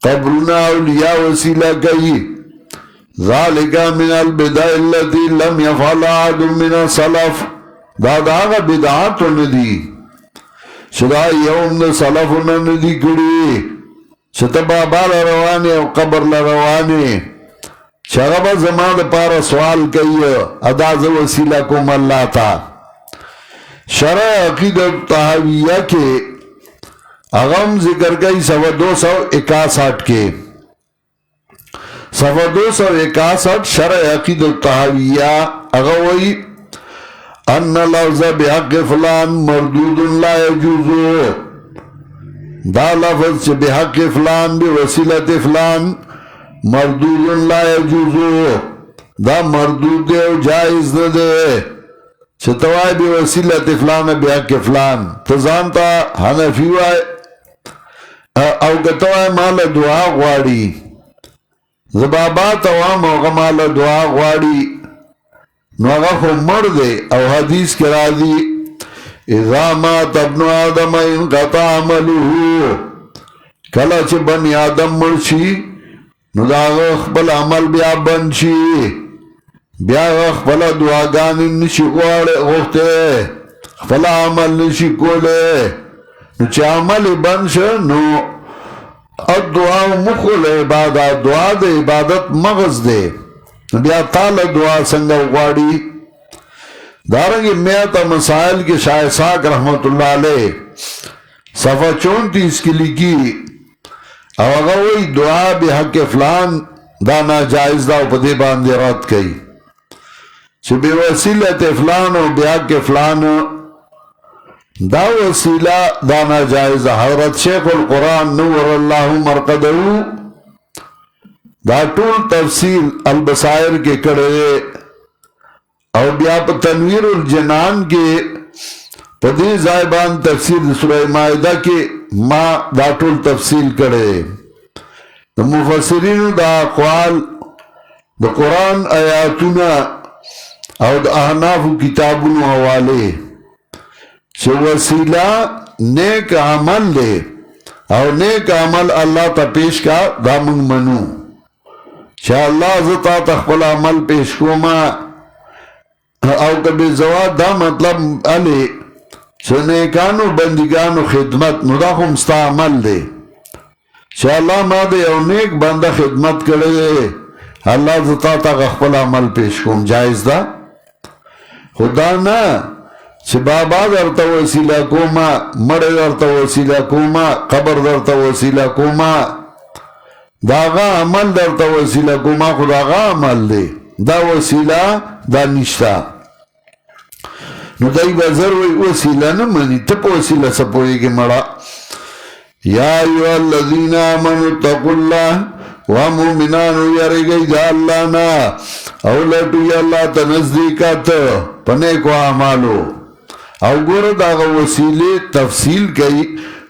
قبرونه اولیاء وسیله کوي ذلك من البدع التي لم يفعلها أحد من السلف دا هغه بدعات نه دي چې دا یوم د سلفونه نه دي کړي چې ته بابا روانې او قبر روانې چې هغه به زما دپاره سوال کوي ادا زه وسیله کوم الله ته شرع عقیده طحاویه کې هغه هم ذکر کوي صفحه 261 کې صفحه 261 شرع عقیده طحاویه هغه وایي ان لفظ بحق فلان مردود لا يجوز دا لفظ بحق فلان بوسیلة فلان مردود لا يجوز دا مردود دے و جائز ندے چتوائی بوسیلة فلان بحق فلان تزانتا حنفی وائی او کتوائی مال دعا غواری زبابات عوام او غمال دعا غواری نو هغه خو مړ دی او حدیث کې راځي اذا مات ابن آدم انقطع عمله کله چې بني آدم مړ شي نو دا خپل عمل بیا بند شي بیا خپل دعاګانې نشي غوښته خپل عمل نشي کولی نو چې عمل بند شو نو الدعا مخل عبادت دعا د عبادت مغز دی بیا تعالی دعا څنګه غواړي دارنګه میات مسائل کې شاه اسحاق رحمت الله علیه صفحه 34 کې لیکي او هغه وی دعا به حق فلان دا ناجائز دا په دې باندې رد کړي چې به وسیله فلان او به حق فلان دا وسیله دا ناجائز حضرت شیخ القرآن نور الله مرقده دا ټول تفصیل البصائر کې کړه او بیا په تنویر الجنان کې په دې ځای باندې تفسیر سورہ مائده کې ما دا ټول تفصیل کړه د مفسرینو دا اقوال د قرآن آیاتونه او د احناف کتابونو حواله چې وسیله نیک عمل دی او نیک عمل الله ته پیش کا دا موږ منو چې الله زتا تخپل عمل پیش کوما او کبه زواد دا مطلب علی چې نیکانو بندگانو خدمت نو دا هم ستا عمل دی چې الله ما د یو نیک بنده خدمت کړی الله زتا تخپل عمل پیش کوم جایز ده خدا نه چې بابا درته وسیله کوما مړ درته وسیله کوما قبر درته وسیله کوما داغا عمل درته وسیله کوما خو داغا عمل دی دا وسیله دا نشتا نو دای بازار وی وسیله نه مني ته په وسیله څه پوهېږې مړه یا ایها الذین آمنوا اتقوا الله ومؤمنانو یریږئ د الله نه او لټوئ الله ته نزدېکت په نیکو اعمالو او ګوره دغه وسیلې تفصیل کوي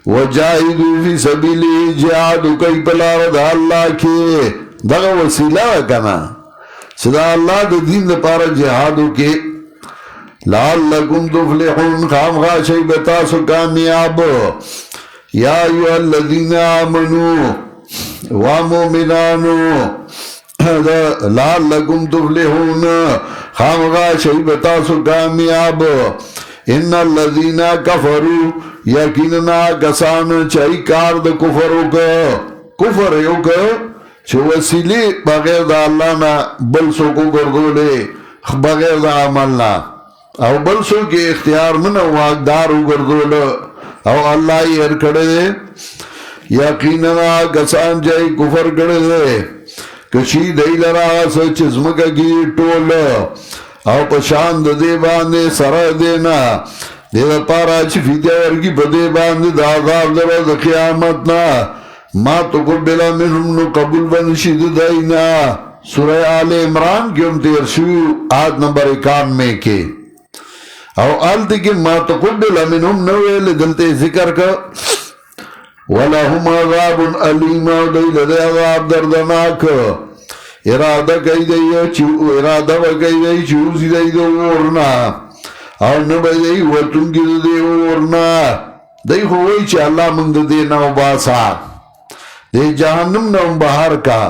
وجاهدوا فی سبیله جهاد کوي په لاره د الله کې دغه وسیله کنه چې د الله د دین لپاره جهاد وکړي لعلکم تفلحون خامخا شئ به تاسو کامیاب یا ایها الذین آمنوا و مؤمنانو لعلکم تفلحون خامغا شئی بتاسو کامیاب ان الذین کفروا یقیننا کسان چای کار د کفر کفر یو چې وسیلی بغیر د الله نه بل څوک وګرځولې بغیر د عمل نه او بل څوک اختیار من واقدار وګرځول او الله یې هر کړه یقینا کسان چې کفر کړي کشي دی لرا سچ زمکه کی ټول او پشان د دې باندې سره دینا دې لپاره چې فدیه ورګي په دې باندې د عذاب د قیامت نه ما تقبل منهم نو قبول بنشید دینا سورہ آل عمران کی ہم تیر شو آیت نمبر 91 کے او آل دیکھ ما تقبل منهم نویل دلتے ذکر کا وَلَهُمْ عَذَابٌ عَلِيمٌ دیل دے عذاب دردناک ارادہ کئی دی چوزی دی دو ورنا او نبی دی وطنگی دی ورنا دی خوئی چا اللہ مند دی نو باسا دی جہنم نو بہر کا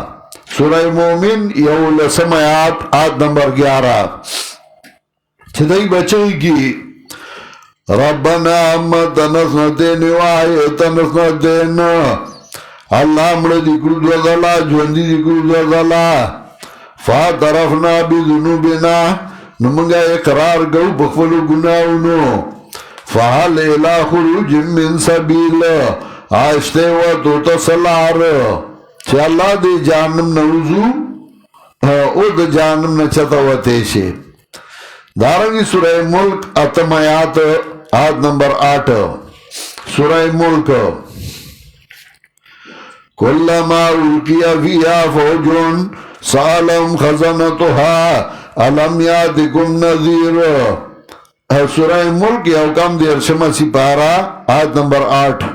سورہ مومن یو لسم آیات نمبر 11 چھدائی بچے کی ربنا امتنا سنتین وآیتنا سنتین اللہ مڑے دکرو دوزالا جوندی دکرو دوزالا فاترفنا بذنوبنا نمانگا اقرار گو بخفلو گناونو فحل الہ خروج من سبیل آشتے و توتا سلار چھ اللہ دے جانم نوزو او دے جانم نچتا و تیشے دارنگی سورہ ملک اتم آیات نمبر 8 سورہ ملک کلما القی فیہا فوجون سالم خزنتها علم یادکم نذیر سورہ ملک یا حکم دیر شمسی پارا آیت نمبر 8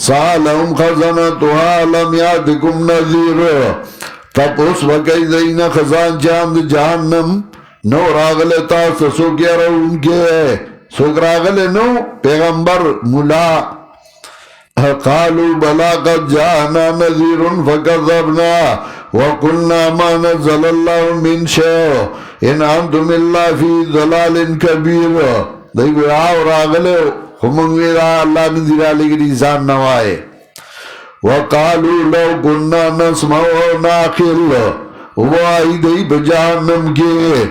سالم خزنتها علم یادکم نذیر تب اس وقت دینا خزان جاند جہنم نو راغلتا سسو کیا رو ان کے سوک راغلے نو پیغمبر ملا قالوا بلا قد جاءنا نذیر فکذبنا وقلنا ما نزل اللہ من شیء ان انتم اللہ فی ضلال کبیر دیکھو آو راغلے خمنگویرا اللہ نذیر علیہ ریزان نوائے وقالوا لو كنا نسمع ونعقل وآئی دی بجہنم کے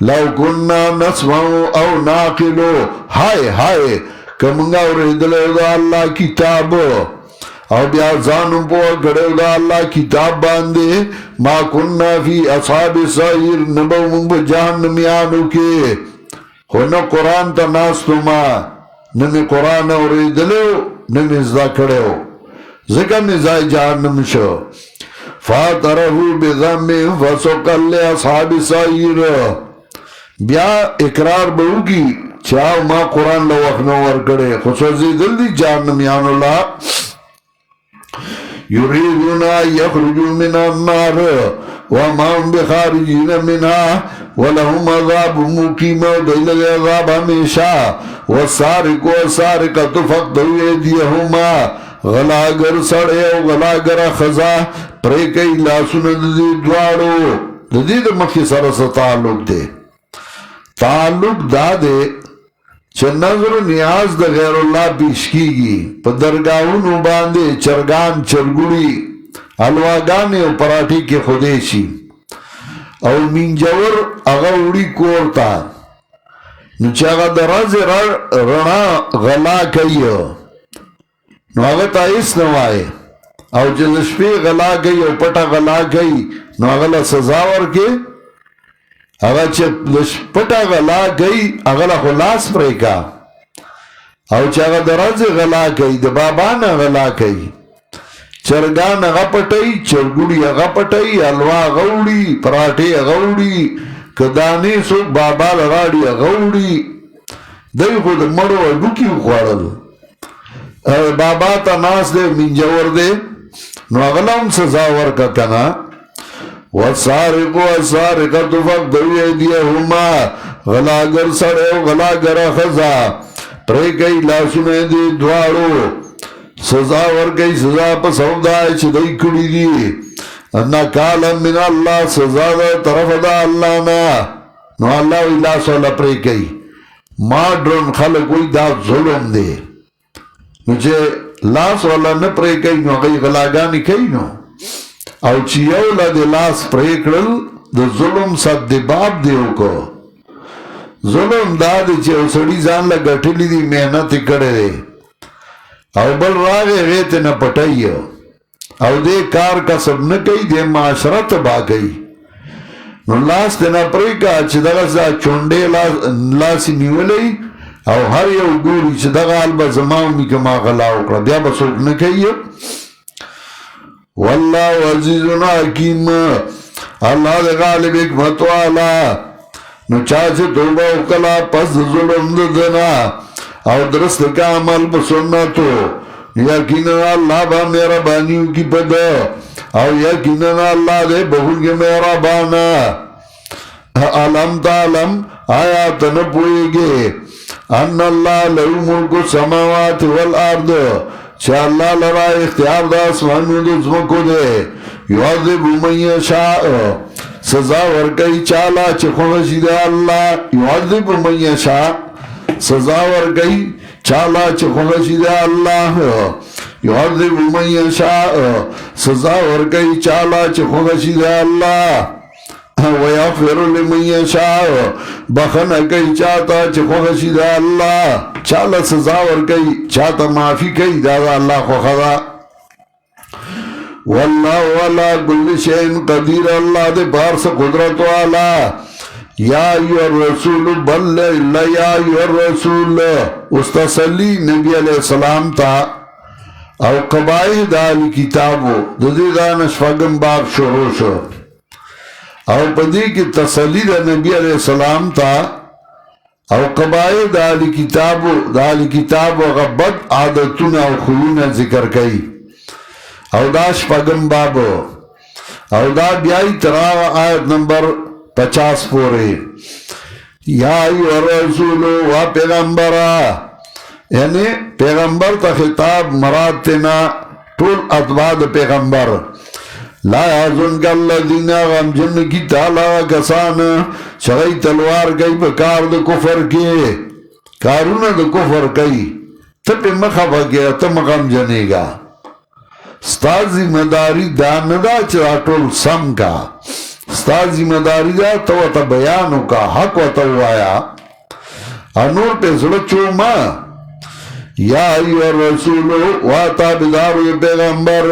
لو کننا نسمع او ناقلو ہائے ہائے کمنگا ورہدلے دا اللہ کتاب او بیا زانم پو گڑے دا اللہ کتاب باندے ما کننا فی اصحاب سائر نبو منگ جہنمیانو کے خونا قرآن تا ناستو ما نمی قرآن ورہدلے نمی ازدہ کڑے ہو ذکر نزائی جہنم شو فاترہو بذنبی فسوکل اصحاب سائر بیا اقرار بہو کی چاہو ما قرآن لوخنو ورکڑے خصوصی دل دی جہنمیان اللہ یریدونا یخرجو من النار وما هم بخارجین منها ولهم عذاب مقیم دیل عذاب ہمیشہ والسارق والسارقۃ فاقطعوا ایدیہما غلاگر سڑے او غلاگر خزا پرے کئی لاسون دی دوارو دی مخی سرس تعلق دے تعلق دا دے چھ نظر و نیاز دا غیر اللہ پیش کی گی پا درگاہونو باندے چرگان چرگوڑی حلواگانے و پراٹھی کے خودیشی او منجور اغا اوڑی کورتا نو چاگا دراز رنا غلا کئی نو اغا تا اس نوائے او جزشپی غلا گئی او پٹا غلا گئی نو اغلا سزاور کے اغا چه پٹا غلا گئی اغلا خلاص پریکا او چه اغا درز غلا گئی د بابانا غلا گئی چرگان اغا پٹای چرگوڑی اغا پٹای حلوا غوڑی پراٹے غوڑی کدانی سو بابا لغاڑی غوڑی دی خود مڑو اگو کیو خوارل بابا تا ناس دے منجور دے نو اغلام سزاور کا کنا والسارق والسارقۃ فاقطعوا ایدیہما غلاگر سڑے غلاگر خزا پرے کئی لاسونے دی دوارو سزا ور کئی سزا پا سودائے چھ دی کڑی دی نکالا من اللہ سزا دا طرف دا اللہ نا نو اللہ وی لاس والا پری کئی ماڈرن خلق وی دا ظلم دے نو چه لاس والا نپری کئی نو غی غلاگانی کئی نو او چی اولا دے لاس پری کرل دا ظلم صد باب دیو کو ظلم دا دے چه او سڑی زان لگٹلی دی محنت کڑے دے او بل راگے غیتے نا پٹائیو او دے کار کا سب نکی دے معاشرت با گئی نو لاس دینا پری کا چه دغا سا چونڈے لاسی نیولی او ہر یو گوری چه دغا حال با زماؤ می کما غلاو کرا بیا بسوک نکی واللہ عزیزنا حکیم اللہ دے غالب حکمت والا نو چاچے توبہ اکلا پس ظلم دنا او درست کا عمل بسنتو یقیناً اللہ با میرا بانیو کی پدا او یقیناً اللہ دے بہن کے میرا بانا علم تعلم آیا تنپوئے گے ان اللہ لہو ملک السماوات والارض چا اللہ لرا اختیار دا اسمانو دزمکو دے یعذب من یشاء سزا ورکی چالا چه خوشی دے اللہ یعذب من یشاء سزا ورکی چالا چه خوشی دے اللہ یعذب من یشاء سزا ورکی چالا چه خوشی دے اللہ ویغفر لمن یشاء بخن کئی چاہتا چه خوشی دے اللہ چالا سزا ورکی چاہتا معافی کئی دادا اللہ خوخدا واللہ والا کل شئین قدیر اللہ دے بارس قدرت والا یا ایو الرسول بلغ اللہ یا ایو الرسول استسلی نبی علیہ السلام تا او قبائح دالی کتابو ددی دانش فگم باب شروع شو او پدی کی تسلی دا نبی علیہ السلام تا او قبائح دالی کتابو غبت عادتون او خلون ذکر کئی او داش پگم بابو او دا بیائی تراغ آیت نمبر 50 پورے یا ایو رسول و پیغمبرہ یعنی پیغمبر تا خطاب مراد تینا طول اتباد پیغمبر لا یازن کا الذین غم جن کی تالا کسان شغی تلوار گئی بکار دا کفر کے کارون دا کفر کئی تب مخفا گیا تم غم جنے گا ستازی مداری دا ندا چرا طول سم کا ستازی مداری دا تو تا بیانو کا حق و توایا انور پہ سلچو ما یا ایو الرسول واتا بدارو پیغمبر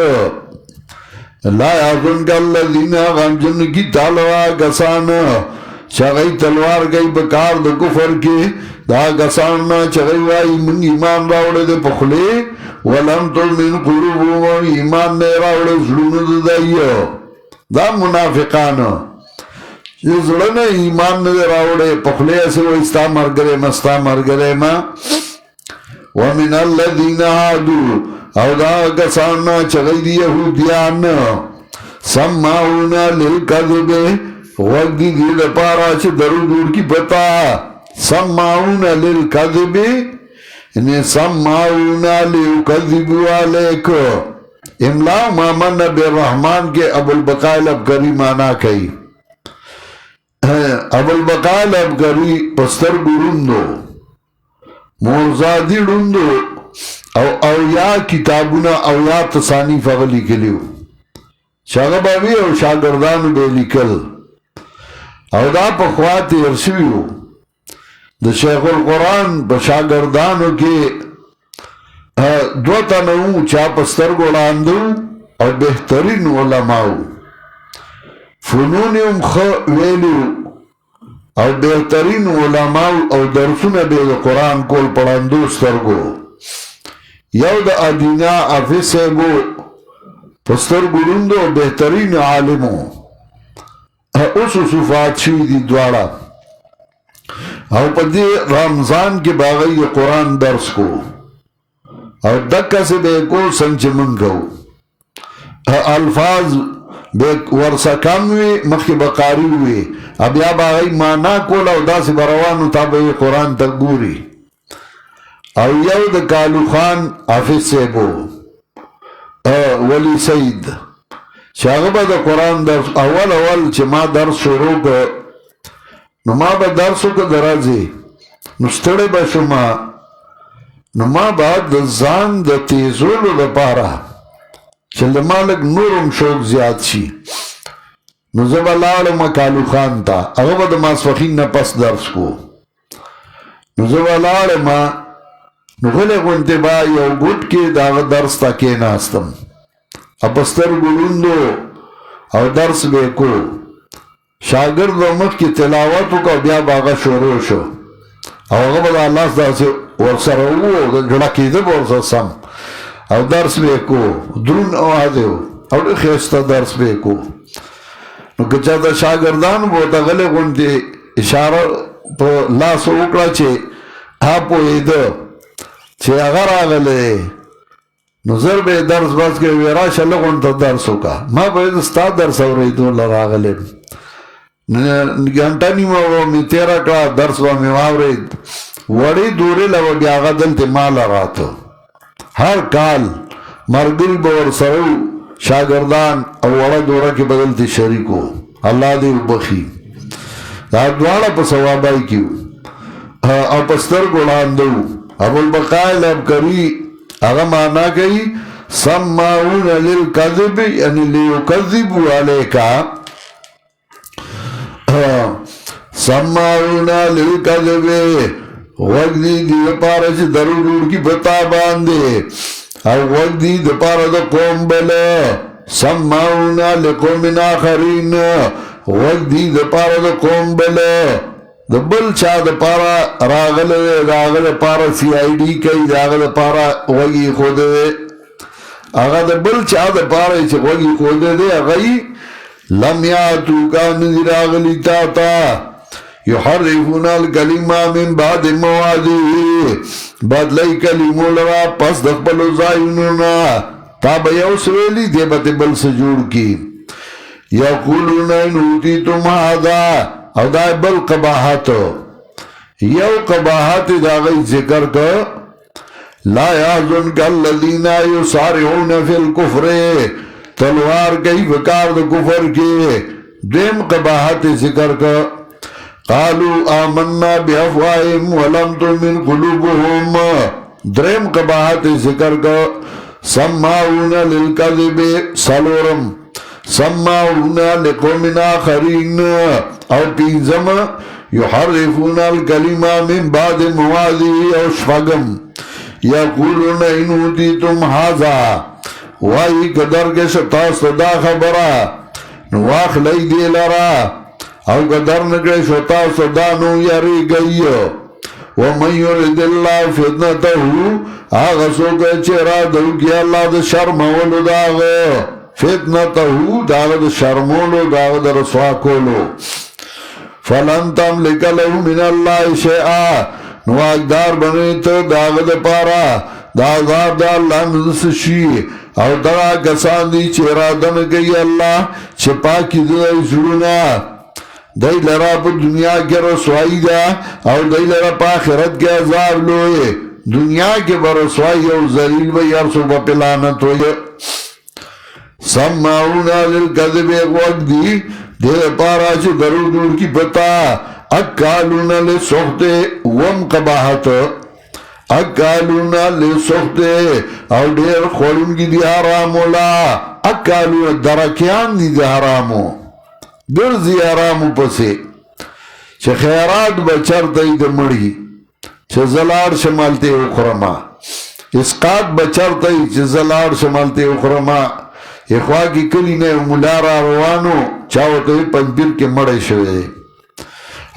لا یازن کا الذین غم جن کی تالوا گسان چغی تلوار گئی بکار دا کفر کی دا گسان چغی وائی من ایمان راوڑے دے پخلے ولم تؤمن قلوبهم ایمان نے راوڑے ظلم دائیو دا منافقانو یہ ظلم ایمان نے راوڑے پخلے ایسے وہ استا مرگرے ما ومن الذین عادو او دا کسانا چغید یہودیان سماؤنا للکذب وگی گید پارا چھ درو دور کی پتا سماؤنا للکذب انہیں سماؤنا لیکذبو علیکو املا مامن نبی الرحمن کے ابو البقائل ابگری مانا کئی ابو البقائل ابگری پستر گرندو مورزادی رندو او یا کتابونا او یا تصانیف اغلی کلیو شاگباوی او شاگردانو بے لکل او دا پخوات ارسویو دا شیخ القرآن پا شاگردانو کے دوتا نو چا پستر گولاندو او بہترین علماء فنونیم ویلیو او بہترین علماء او درسون بے قرآن کول پڑاندو سترگو یو دا ادینا افیسیبو پستر گرندو بہترین عالمو اسو صفات شویدی دوارا او پا دی رمضان کے باغی قرآن درس کو او دکا سے بے کو سنچ منگو الفاظ بے ورسا کم وی مخی بقاری وی اب یا باغی مانا کولا او دا سے بروانو تابعی قرآن تک گوری او یو دا کالو خان حافظ سیبو ولی سید چې هغه به د قرآن درس اول چې ما درس شروع کړ نو ما به درس وکړ د ورځې نو ستړی به شوم نو ما به د ځان د تیزولو لپاره چې د ما لږ نورم شوق زیات شي نو زه به لاړم کالو خان ته هغه به د ماسپښین نه پس درس کو نو زه به لاړم نو غلی غوندې به یو ګوټ کې د هغه درس ته کېناستم او په سترګو ړوندو او درس به یې کو شاګرد به مخکې تلاوت وکړو بیا به هغه شروع شو او هغه به د الله داسې ورسره وو د زړه کېده به ورسره سم او درس به یې کو دروند اواز و او ډېر ښایسته درس به یې کو نو که چاته شاګردان به ورته غلی غوندې اشاره په لاس وکړه چې ها پوهېده چې هغه راغلی نو زر به یې درس بس کوي وی راشه لږ غونته درس وکړه ما به ویل ستا درس اورېدو له راغلی ګنټه نیمه به مې تېره کړه درس به مې واورېد وړې دورې له به بیا هغه دلته ماله راته هر کال ملګري به ورسره وو شاګردان او وړه دوره کې به دلته شریک وو الله دې وبخي دا دواړه په ثوابای کې وو او په سترګو ړانده وو ابوالبقاء العبقري هغه معنا کوي سماعون للکذب یعنی لیکذبوا علیک سماعون للکذب غوږ دي د لپاره چې درود وکړي په تا باندې او غوږ دي د پاره د قوم بل سماعون لقوم آخرین غوږ دي د پاره د قوم بل د بل چا د پاره راغله پاره سی آی ډي کوي داغه د پاره وږي خود هغه د بل چا د پاره چې وږي خود دی هغه لم یاتو کان راغلی تا یحرفون الکلمه من بعد مواضعه بدلی کلمو لرا پس د خپل ځایونو نه تا به یو سویلی دی به بل څه جوړ کی یقولون ان اوتیتم هذا او دا بل قباحت یو قباحت دا غی ذکر کا لا یحزنک الذین یسارعون فی الکفر تلوار کئی بکار دا کفر کی دیم قباحت ذکر کا قالوا آمنا بافواہم ولم تؤمن قلوبهم دریم قباحت ذکر کا سماعون للکذب سلورم سماعون لقوم آخرین او پینزم یحرفون الکلمہ من بعد مواضعه او شفقم یقولون ان اوتیتم هذا وائی قدر کے شتاست دا خبرا نواخ لی دی لرا او قدر نکے شتاست دا نو یری گئی ومن یرد اللہ فتنته آغا سوکے چرا دو کی اللہ دا شرمولو داغ فتنته داغ دا شرمولو داغ دا رسوا کولو فلن تملک له من اللہ شیعہ نواقدار بنیت داغ دا پارا دا عذاب دا اللہ نزسشی او دا کسان دی چه ارادن گئی اللہ چه پاکی دا زرونا دی لرا پا دنیا کے رسوائی دا او دی لرا پا آخرت کے عذاب لوئے دنیا کے برسوائی او ذلیل بی ارسو با پلانت ہوئے سماعونا للکذب ایک وقت دی دیر پارا چه درود دور کی پتا اکالونا لسخت وم قباحت اکالونا لسخت او دیر خورن کی دی حرامو لا اکالونا درکیان دی حرامو درزی حرامو پسے چه خیرات بچرتای دا مڑی چه زلار شمالتے اخرما اسقاط بچرتای چه زلار شمالتے اخرما اخوا کی کلی نے ملارا روانو چاوتوی پنپیر کے مڑے شوئے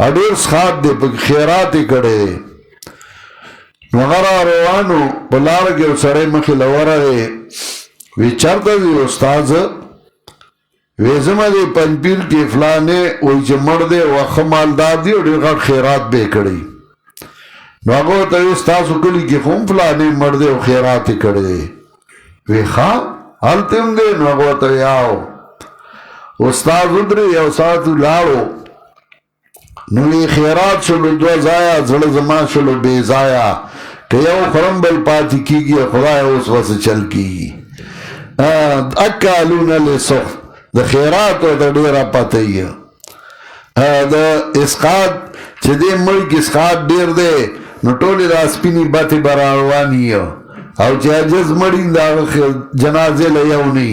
اڈیر سخات دے پک خیراتی کڑے نغرا روانو بلار کے سڑے مخی لورا دے وی چرتا دی استاز ویزم دے پنپیر کے فلانے وی چه مردے وخمالدار دی اور دیر خیرات بے کڑی نوگو تاوی استازو کلی کی خون فلانے مردے و خیراتی کڑے وی خواہ حال تم دے نوگو تاوی آو استاز ادرے یا ساتو لارو نوی خیرات شلو دو زایا زل زمان شلو بے زایا کہ یو خرم بل پاتی کی گی خدای اس واسه چل کی گی اکالون لسخت د خیراتو د ډیره پته یې د اسقاط چې دې ملک اسقاط ډیر دی نو ټولې دا سپینې بتې به راروانې او چې عجز مړي د هغه جنازې له یو نه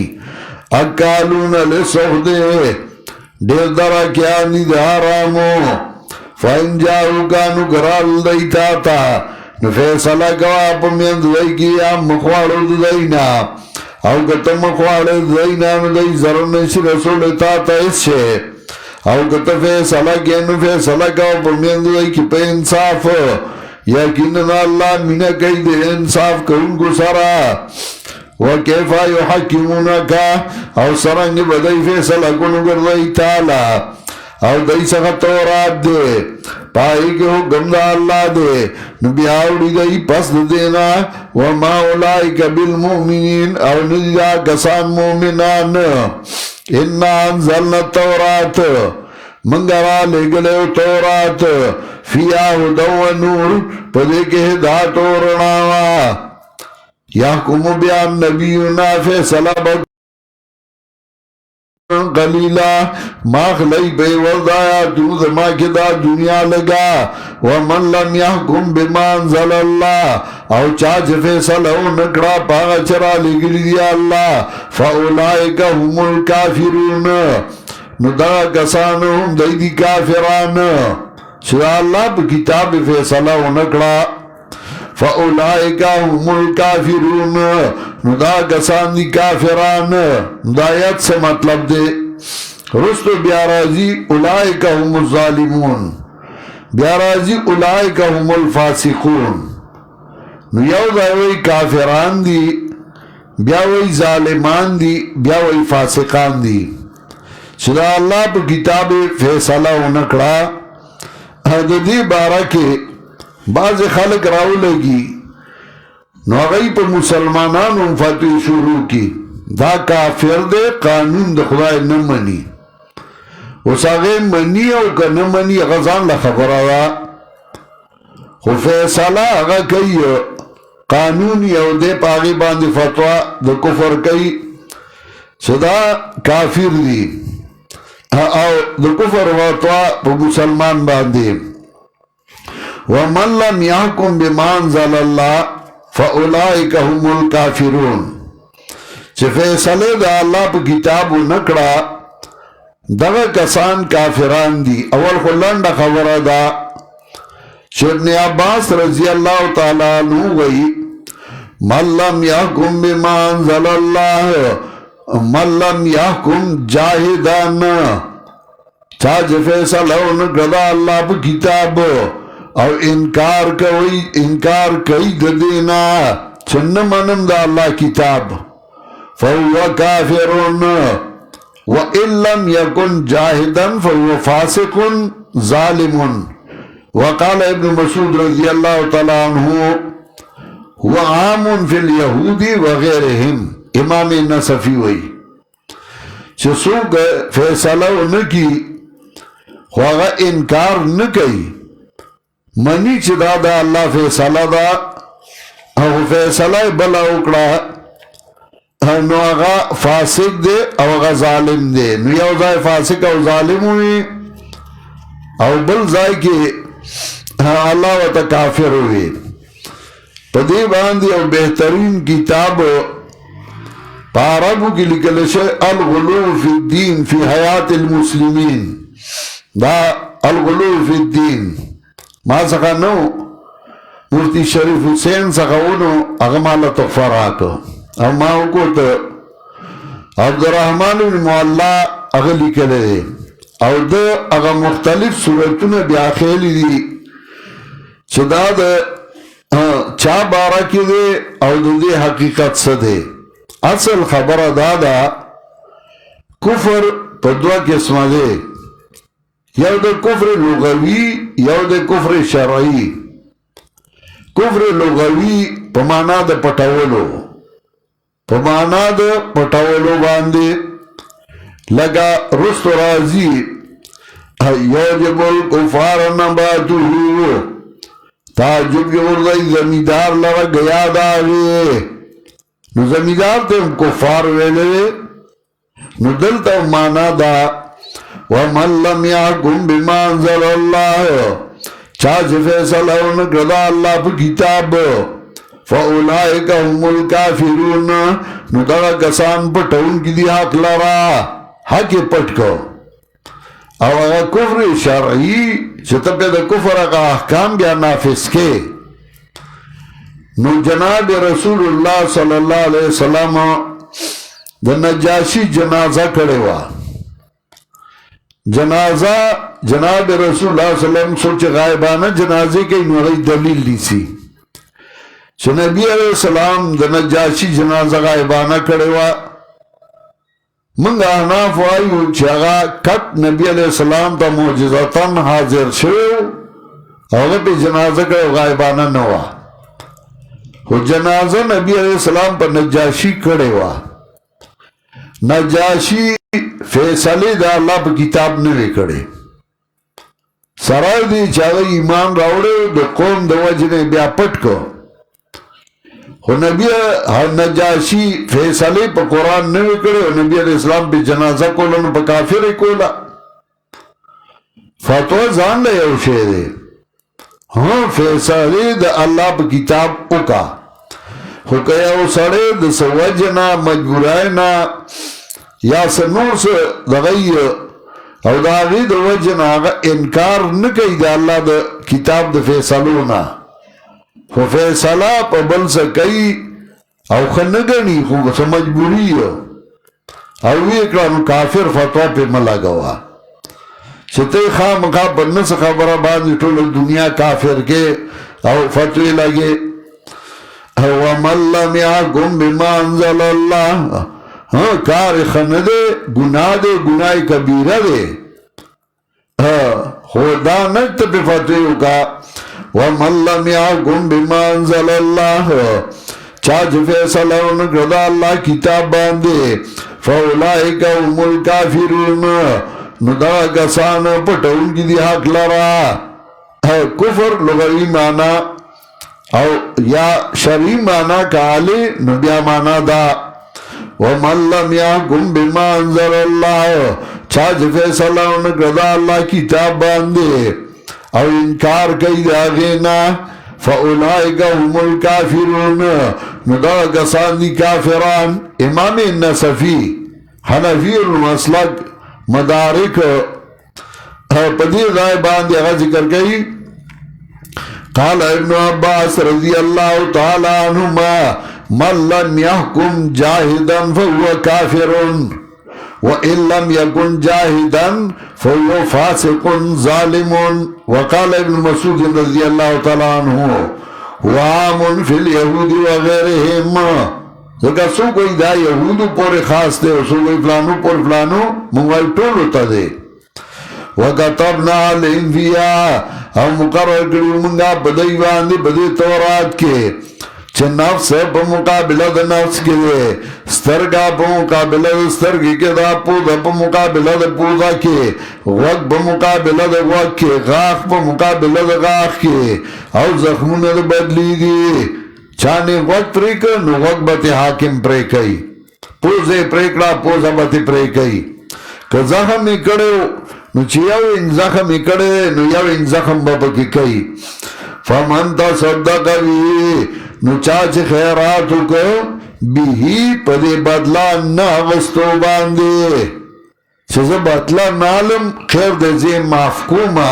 اکالونه لسخت ډېر دراکیان دي د حرامو فإن جاءوکا نو کرال دی تا ته نو فیصله کوه په منځ دوی کې یا مخواړو د دوی نه او که ته مخواړې د دوی نه نو دوی ضرر نشي رسولی تا ته هېڅ شی او که ته فیصله کې نو فیصله کوه په منځ دوی کې په انصاف یقینا الله مینه کوي د انصاف کوونکو سره وکیف یحکمونک او څرنګه به دوی فیصله کوونکي ګرځوي تعالی او دای څخه تورات دی پای کې حکم د الله دی نو بیا وړي دی پس د دینا وما اولئک بالمؤمنین او نه کسان مؤمنان ان انزلنا التوراة منګه را لګلو تورات فیها هدى ونور په دې کې هدایت او رڼا وا یحکم بیا نبینا فیصله قلیلا ماخلی بے وضایا دود ما کے دا دنیا لگا ومن لم يحکم بما انزل اللہ او چاچ فیصلہ نکڑا پاگا چرا لگلی دیا اللہ فاولائک هم الكافرون نو دا کسانو هم دی کافران چرا اللہ پا کتاب فیصلہ نکڑا فاولائک هم الكافرون نو دا کسان دی کافران دا آیت سے مطلب دے رستو بیارازی اولائک هم الظالمون بیارازی اولائک هم الفاسقون نو یو دا وی کافران دی بیا وی ظالمان دی بیا وی فاسقان دی چرا اللہ پا کتاب فیصلہ نکڑا دی بارہ کے بعض خلق راو لگی نو غی پا مسلمانانو فتوی شروع کی دا کافر دے قانون دا خدای نمانی اس آگے منی او که نمانی غزان لخبر آگا خو فیصلہ آگا کئی قانونی او دے پاگی باندی فتوہ دا کفر کئی صدا کافر دی او دا کفر فتوہ پا مسلمان باندی وَمَنْ لَمْ يَحْكُمْ بِمَا أَنزَلَ اللَّهُ فَأُولَئِكَ هُمُ الْكَافِرُونَ چه فیصلے دا اللہ پا کتابو نکڑا دغا کسان کافران دی اول خلند خبر دا چه ابن عباس رضی اللہ تعالیٰ عنہ گئی مَنْ لَمْ يَحْكُمْ بِمَا أَنزَلَ اللَّهُ مَنْ لَمْ يَحْكُمْ جَاہِدَانَ چاچ فیصلہ نکڑا اللہ پا کتابو او انکار کئی دینا چن منم دا اللہ کتاب فهو کافرون وَإِن لَمْ يَكُنْ جَاهِدًا فَهُوَ فَاسِقٌ ظَالِمٌ وقال ابن مسعود رضی اللہ تعالیٰ عنہ هو عام فی اليہود وغیرهم امام نصفی ہوئی چسوک فیصلہ نکی خواہ انکار نکی منی چی دا اللہ فیصلہ دا او فیصلہ بلا اکڑا نو اغا فاسق دے او اغا ظالم دے نو یو زائی فاسق او ظالم ہوئی او بل زائی کی اللہ و تا کافر ہوئی پا دی باندی او بہترین کتاب پارابو کی لکلشے الغلو فی الدین فی حیات المسلمین دا الغلو فی الدین ما سخا نو مفتی شریف حسین سخا اونو اغمالا تغفر آکو او ما اوکو تا عبدالرحمن بن معلا اغلی کلے دے او دا اغا مختلف صورتون بیا خیلی دی چه دا دا چا بارا کی دے او دا دی حقیقت سا دے اصل خبر دا کفر پا دوا قسمہ دے یو دا کفر لغوی یو دا کفر شرعی کفر لغوی پا مانا دا پتاولو باندے لگا رست رازی یوجب الکفار نباتو تعجب یوردائی زمیدار لگا گیا داغے نو زمیدار تے ہم کفار ویلے نو دلتا مانا دا ومن لم يحكم بما انزل الله چاچ فیصلہ انکردا اللہ پا کتاب فاولائک هم الکافرون نو دا کسان پٹون کی دی حق لرا حق پٹکو او اگا کفر شرعی چتا پی دا کفر اگا احکام بیا نافذ کے نو جناب رسول اللہ صلی اللہ علیہ وسلم دا نجاشی جنازہ کڑے وا جنازہ جناب رسول اللہ صلی اللہ علیہ وسلم سوچ غائبانہ جنازے کے نوری دلیل لی سی چو نبی علیہ السلام دا نجاشی جنازہ غائبانہ کڑے وا منگا احناف آئیو چاگا کٹ نبی علیہ السلام تا معجزتاً حاضر شو اوگا پہ جنازہ کڑے غائبانہ نوا وہ جنازہ نبی علیہ السلام پر نجاشی کڑے وا نجاشی فیصلے دا اللہ پہ کتاب نوے کڑے سرائے دی چاگا ایمان راوڑے دا قوم دا وجنے بیا پٹ کو نبی نجاشی فیصلے پہ قرآن نوے کڑے نبی علیہ السلام پہ جنازہ کولا پہ کافر کولا فتوہ زان لے او شہدے ہاں فیصلے دا اللہ پہ کتاب اکا خو که یو سړی د څه وجې نه مجبورۍ نه یا څه نور څه دغه او د هغې د وجې نه هغه انکار نه کوي د الله د کتاب د فیصلو نه خو فیصله په بل څه کوي او ښه نه ګڼي خو څه مجبوري او ویې کړه نو کافر فتوا پې مه لګوه چې ته خامخا په نه څه خبره باندې ټوله دنیا کافر کې او فتوې لګې ومن لم يحكم بما انزل الله کار خنده گناہ دے گناہ کبیرہ دے خدا نجت پہ فتویو کا ومن لم يحكم بما انزل الله چاچ فیصلہ انکردا اللہ کتاب باندے فاولائک هم الکافرون ندا کسان پٹھون کی دی حق لرا کفر لغوی معنی او یا شرعی معنی کالی نبیا معنی دا ومن لم يحكم بما انزل الله چاچ فیصلہ انکردا اللہ کتاب باندے او انکار کئی داغینا فاولائک هم الکافرون ندا کسان دی کافران امام نصفی حنفی المسلک مدارک پدیر رائے باندے اغا ذکر کئی قال ابن عباس رضی اللہ تعالی عنہما من لم يحكم جاہدا فهو کافر وإن لم يكن جاهدا فهو فاسق ظالم وقال ابن مسعود رضی اللہ تعالی عنہ وعام في اليهود وغيرهم ذکر سو کوئی دا یہودو پور خاص دے سو کوئی فلانو پور فلانو منگوائی ٹول ہوتا دے وَقَتَبْنَا عَلَيْهِمْ فِيهَا او مقرر کری منگا بدئی باندے بدئی تورات کے چھ نفس پا مقابلہ دا نفس کے دے سترگا پا مقابلہ دا سترگی کے دا پودا پا مقابلہ دا پودا کے وق پا مقابلہ دا وق کے غاق پا مقابلہ دا غاق کے او زخمون دا بدلی دی چانے وق پریکا نو وق باتی حاکم پریکای پوزے پریکڑا پوزا باتی پریکای کہ زخم اکڑے نو چی یو ان زخم اکڑے نو یو ان زخم بابا کی کئی فمن تصدق بی نو چاچ خیراتو کو بیہی پدے بدلا ناغستو باندے چیزا بدلا نالم خیر دے زی معفکوما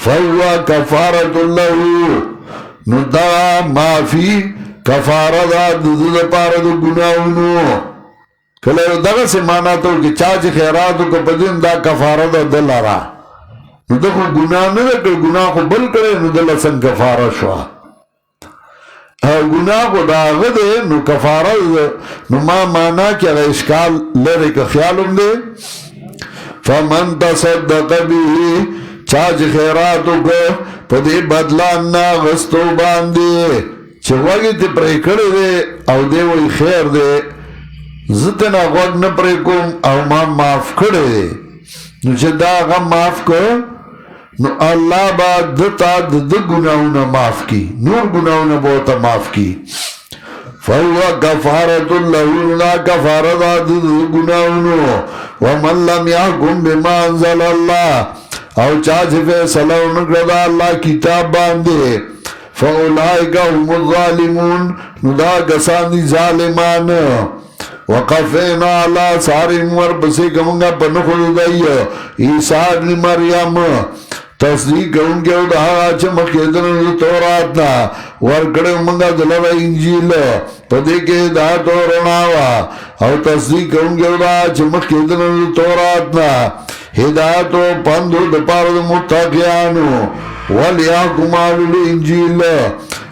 فہوا کفارت اللہ نو دا معافی کفارت دا پارد گناہونو کله یو دغه سه معنا ته چې چا چې خیراتو کو پدین دا کفاره ده دلاره نو دغه ګناه نه ده ګناه خو بل کړي نو دل څنګه کفاره شو ګناه کو دا غده نو کفاره نو ما معنا کې هغه اشکال لري که خیالوم دی فمن تصدق به چا چې خیراتو کو پدې بدلا نه غستو باندې چې وګړي ته پرې کړی دی او دی وی خیر دی زتنا غوگ نپرے کم او ما معاف کرے نو چه دا غم معاف کر نو اللہ با دتا د گناہونا معاف کی نور گناہونا بہتا معاف کی فهو کفارت له لا کفارت گناہنو ومن لم يحكم بما انزل الله او چاچ فیصلہ انکرد اللہ کتاب باندے فاولائک هم الظالمون ندا کسان دی ظالمان وقفینا علی سارم ورپسی کمنگا پنخل دی عیسیٰ ابن مریم تصدیق ان کے ادھا چمک ادھن توراتنا ورکڑے منگا دلر انجیل پدے کے ہدایت و رناوا او تصدیق ان کے ادھا چمک ادھن توراتنا ہدایت و پندو دپارد متقیانو ولیاکم آلو الانجیل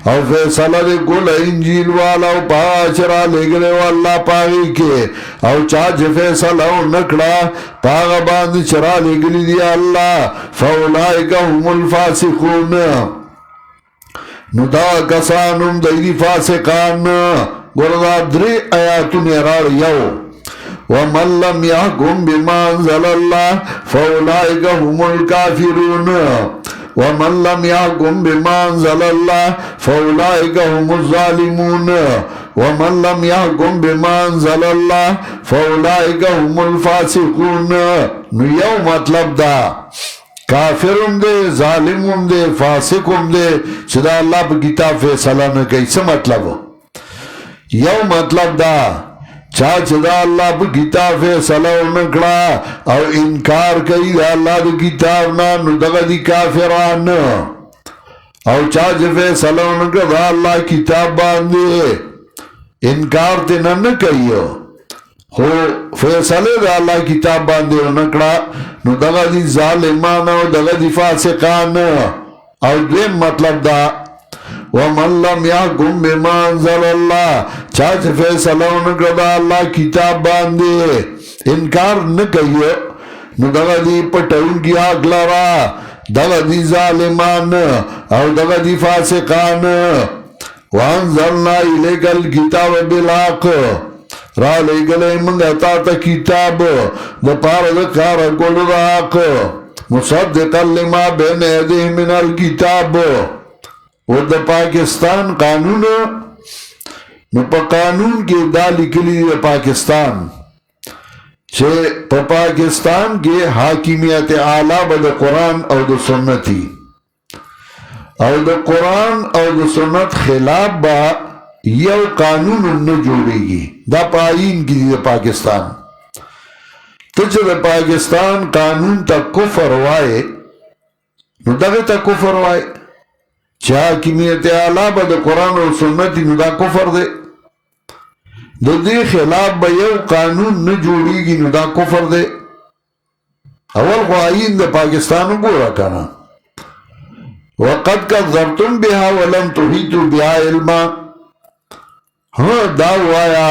او فیصلہ دے کل انجیل والا او پاچرا لگلے واللہ پاگی کے او چاچ فیصلہ او نکڑا پاگا باندی چرا لگلی دیا اللہ فاولائکا هم الفاسقون ندا کسانم دیدی فاسقان گردا دری آیاتون ارار یو ومن لم يحكم بما انزل الله فاولئك هم الكافرون ومن لم يحكم بما انزل الله فاولئك هم الظالمون ومن لم يحكم بما انزل الله فاولئك هم الفاسقون نو یو مطلب دا کافرم دے ظالمم دے فاسقم دے چدا اللہ پا کتاب فیصلہ نہ کئی سا مطلب یو مطلب دا چاچ دا اللہ پا کتاب فیصلہ نکڑا او انکار کئی دا اللہ دا کتاب نا نو دغا دی کافران او چاچ فیصلہ نکڑا دا اللہ کتاب باندے انکار تے نہ کئیو ہو فیصلے دا اللہ کتاب باندے نکڑا نو دغا دی ظالمان او دغا دی فاسقان او دویم مطلب دا ومن لم يحكم بما انزل الله چاچ فیصلہ نکردہ اللہ کتاب باندے انکار نکئیو نو دغا دی پٹھون کی آگ لرا دغا دی ظالمان او دغا دی فاسقان وانزلنا الیک الکتاب بالحق را لے گلے منگتا تا کتاب دا پار دا کارا کل دا حق مصدقا لما بین ایدہ من الکتاب و دا پاکستان قانون نو پا قانون کے دا لکلی دا پاکستان چھے پا پاکستان کے حاکمیت اعلیٰ با دا قرآن او دا سنتی او دا قرآن او دا سنت خلاف با یو قانون نہ جوڑے گی دا پائین کی دا پاکستان تجھے دا پاکستان قانون تا کفر وائے نو دا تا کفر وائے چاہ حاکمیت اعلیٰ با دا قرآن و سنتی نو دا کفر دے دا دے خلاف با یو قانون نہ جوڑی گی نو دا کفر دے اول قائین دا پاکستانو گورا کنا وقد کذبتم بها ولم تحیطوا بها علما ہاں دا وایا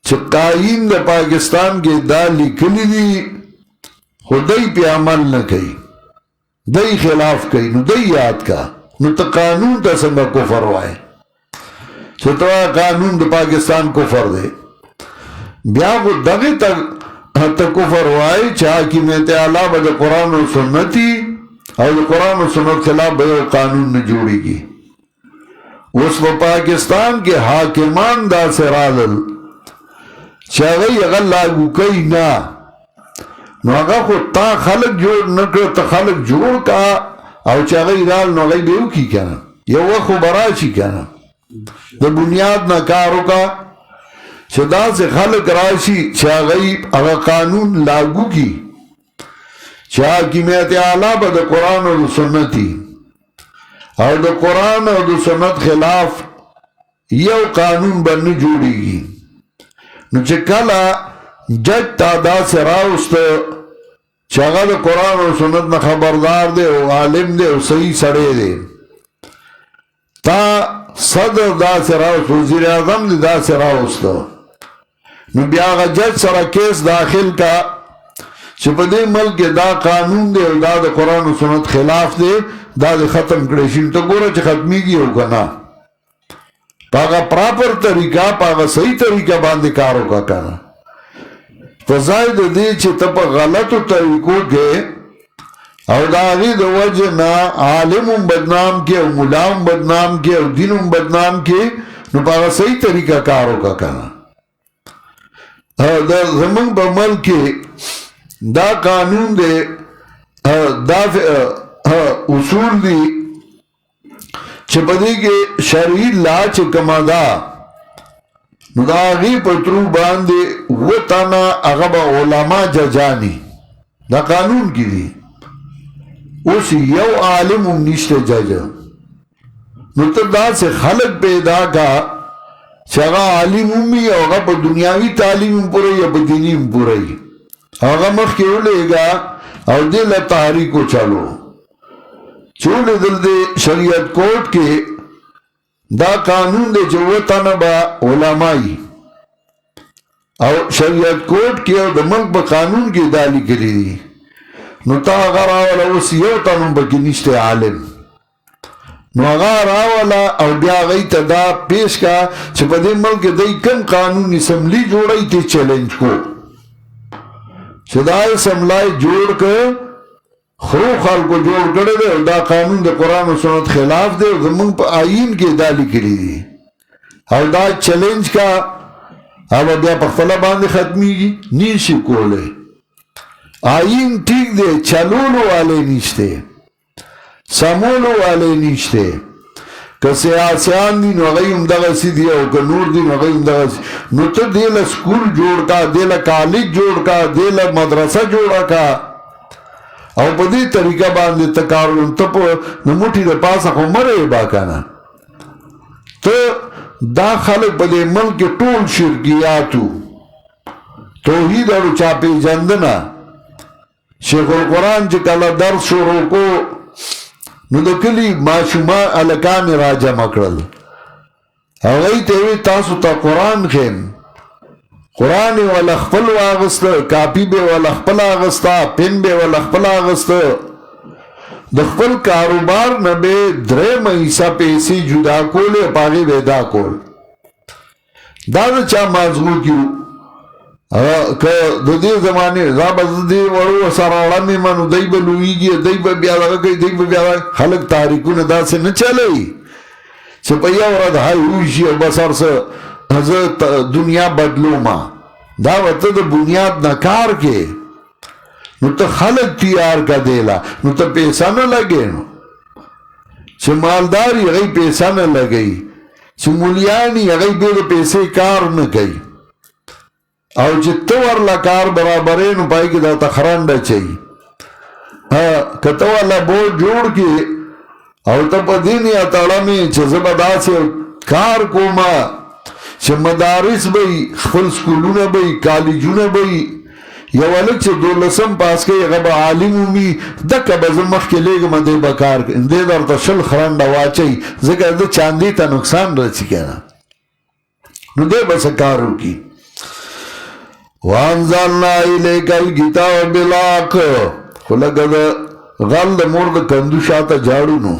چھ قائین دا پاکستان کے دا لکلی دی خودی پہ عمل نہ کئی دی خلاف کئی نو دی یاد کا نو تا قانون تا سنگا کفر وائے چھتا قانون دا پاکستان کفر دے بیا کو دغی تا کفر وائے چاہ کی میت اعلیٰ با دا قرآن و سنتی اور دا قرآن و سنت خلاف با قانون نہ جوڑی گی اس و پاکستان کے حاکمان دا سرادل چاگئی اگر لاغو کئی نا نو اگر خود تا خلق جوڑ نکر تا خلق جوڑ کا او چاگئی رال نو اگر بیو کی کنا یو وقت براشی کنا دا بنیاد نا کارو کا چدا سے خلق راشی چاگئی اگر قانون لاغو کی چاہ کی میت اعلیٰ با دا قرآن و دا سنتی اور دا قرآن اور دا سنت خلاف یو قانون بنی جوڑی گی نو چکلا جج تادا سے راوست چاگا دا قرآن اور سنت نا خبردار دے او عالم دے او صحیح سڑے دے تا صدر دا سے راوست وزیر اعظم دے دا سے راوست نو بیاغا جج سرا کیس داخل کا چپا دے ملک دا قانون دے دا دا قرآن و سنت خلاف دے دا دے ختم کریشن تو گورا چھ ختمی گی ہو کنا پاگا پراپر طریقہ پاگا صحیح طریقہ باندے کارو کا کنا فزائد دے چھ تپا غلط طریقوں کے او دا غید وجہ نا عالم بدنام کے او ملام بدنام کے او دینم بدنام کے نو په صحیح طریقه کار وکړه کنه. دا زمونږ په ملک کې دا قانون دی، دا اصول دي چې په دې کې شرعي لا چې کومه ده نو دا هغې په ترو باندې 7 تنه هغه به علما ججاني، دا قانون کې دي. اوس یو عالم هم نشته جج، نو ته داسې خلک پیدا کا چې هغه عالم هم وي او هغه په دنیاوي تعلیم هم پوره یا په دیني هم پوره وي، هغه مخکې ولېږه او دې له تحریک وچلو چې ولیدل د شریعت کوټ کې دا قانون دی چې 7 تنه به علما وي او شریعت کوټ کې او د ملک په قانون کې دا لیکلي دي. نو تا هغه راوله اوس یو تن هم پکې نشته عالم، نو هغه راوله او بیا هغوی ته دا پیش کا چې په دې ملک کې دی کوم قانون اسمبلی جوړی ته چیلنج کو چې دا اسمبلی جوړ که خرو خلکو جوړ کړی دی او دا قانون د قرآن و سنت خلاف دی او زمونږ په آئین کې دا لیکلي دي او دا چیلنج کا او بیا په خپله باندې ختمیږي، نشي کولی. آئین ٹھیک دے چلولو والے نشتے، سمولو والے نشتے، که سیاسیان دی نو غیم دغسی دی او که نور دی نو غیم دغسی، نو تا دیل سکول جوڑ کا، دیل کالج جوڑ کا، دیل مدرسہ جوڑا کا او پا دی طریقہ باندے تکارون تا پا نموٹی دا پاسا خو مرے باکانا. تا دا خلق پا دی ملک ٹول شرکیاتو توحید اور چاپی جندنا شیخ القرآن چې کله درس شروع کو نو د کلي ماشومان هلکان را جمع کړل، هغوی ته وی تاسو ته قرآن ښیم، قرآن یې وله خپل واغسته، کاپي به یې وله خپل اغسته، پن به یې وله خپل اغسته، د خپل کاروبار نه به 3 حصه پیسې جدا کولې، په هغې به یې دا کول. دا د چا مازغو کې که د دې زمانې دا به زه دې وړو سره اړمې منو دی به لویږي، دی به بیا دغه کوي، دی به بیا خلک تحریکونه داسې نه چلوي چې په یو ورځ هی هوی شي او بس هر څه زه دنیا بدلومه. دا به ته د بنیاد نه کار کې نو ته خلک تیار کا دیلا، نو ته پیسه نه لګې، نو چې مالدار یې هغوی پیسه نه لګوي، چې مولیان یې هغوی بې د پیسې کار نه کوي او چې ته ورله کار برابرې نو پای کې درته خرنډه چوي. که ته ورله بورډ جوړ کړې او ته په دې نیت اړمې چې زه به داسې کار کومه چې مدارس به وي، خپل سکولونه به وي، کالجونه به وي، یو هلک چې 12 پاس کوي هغه به عالم ومي، دکه به زه مخکې لېږم دی به کار کوي، دی درته 20 خرنډه واچوي ځکه د چاندي ته نقصان رسي که نه، نو دی به څه کار وکړي. وانزلنا الیک الکتاب بالحق، خو لکه د غل د مور د کندو شاته جاړو نو.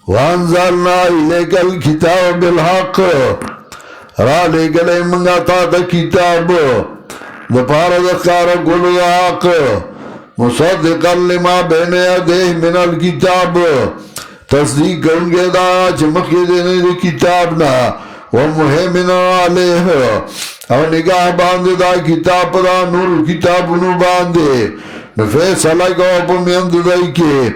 وانزلنا الیک الکتاب بالحق، را لېږلی مونږه تا ته کتاب دپاره د ښکاره کولو د حق، مصدقا لما بین یدیه من الکتاب، تصدیق کوونکی دا چې مخکې دی د کتاب نه، ومهیمنا علیه، او نگاه باندې دا کتاب دا نور کتابونو باندې، نو فیصله کوه په میند دی کې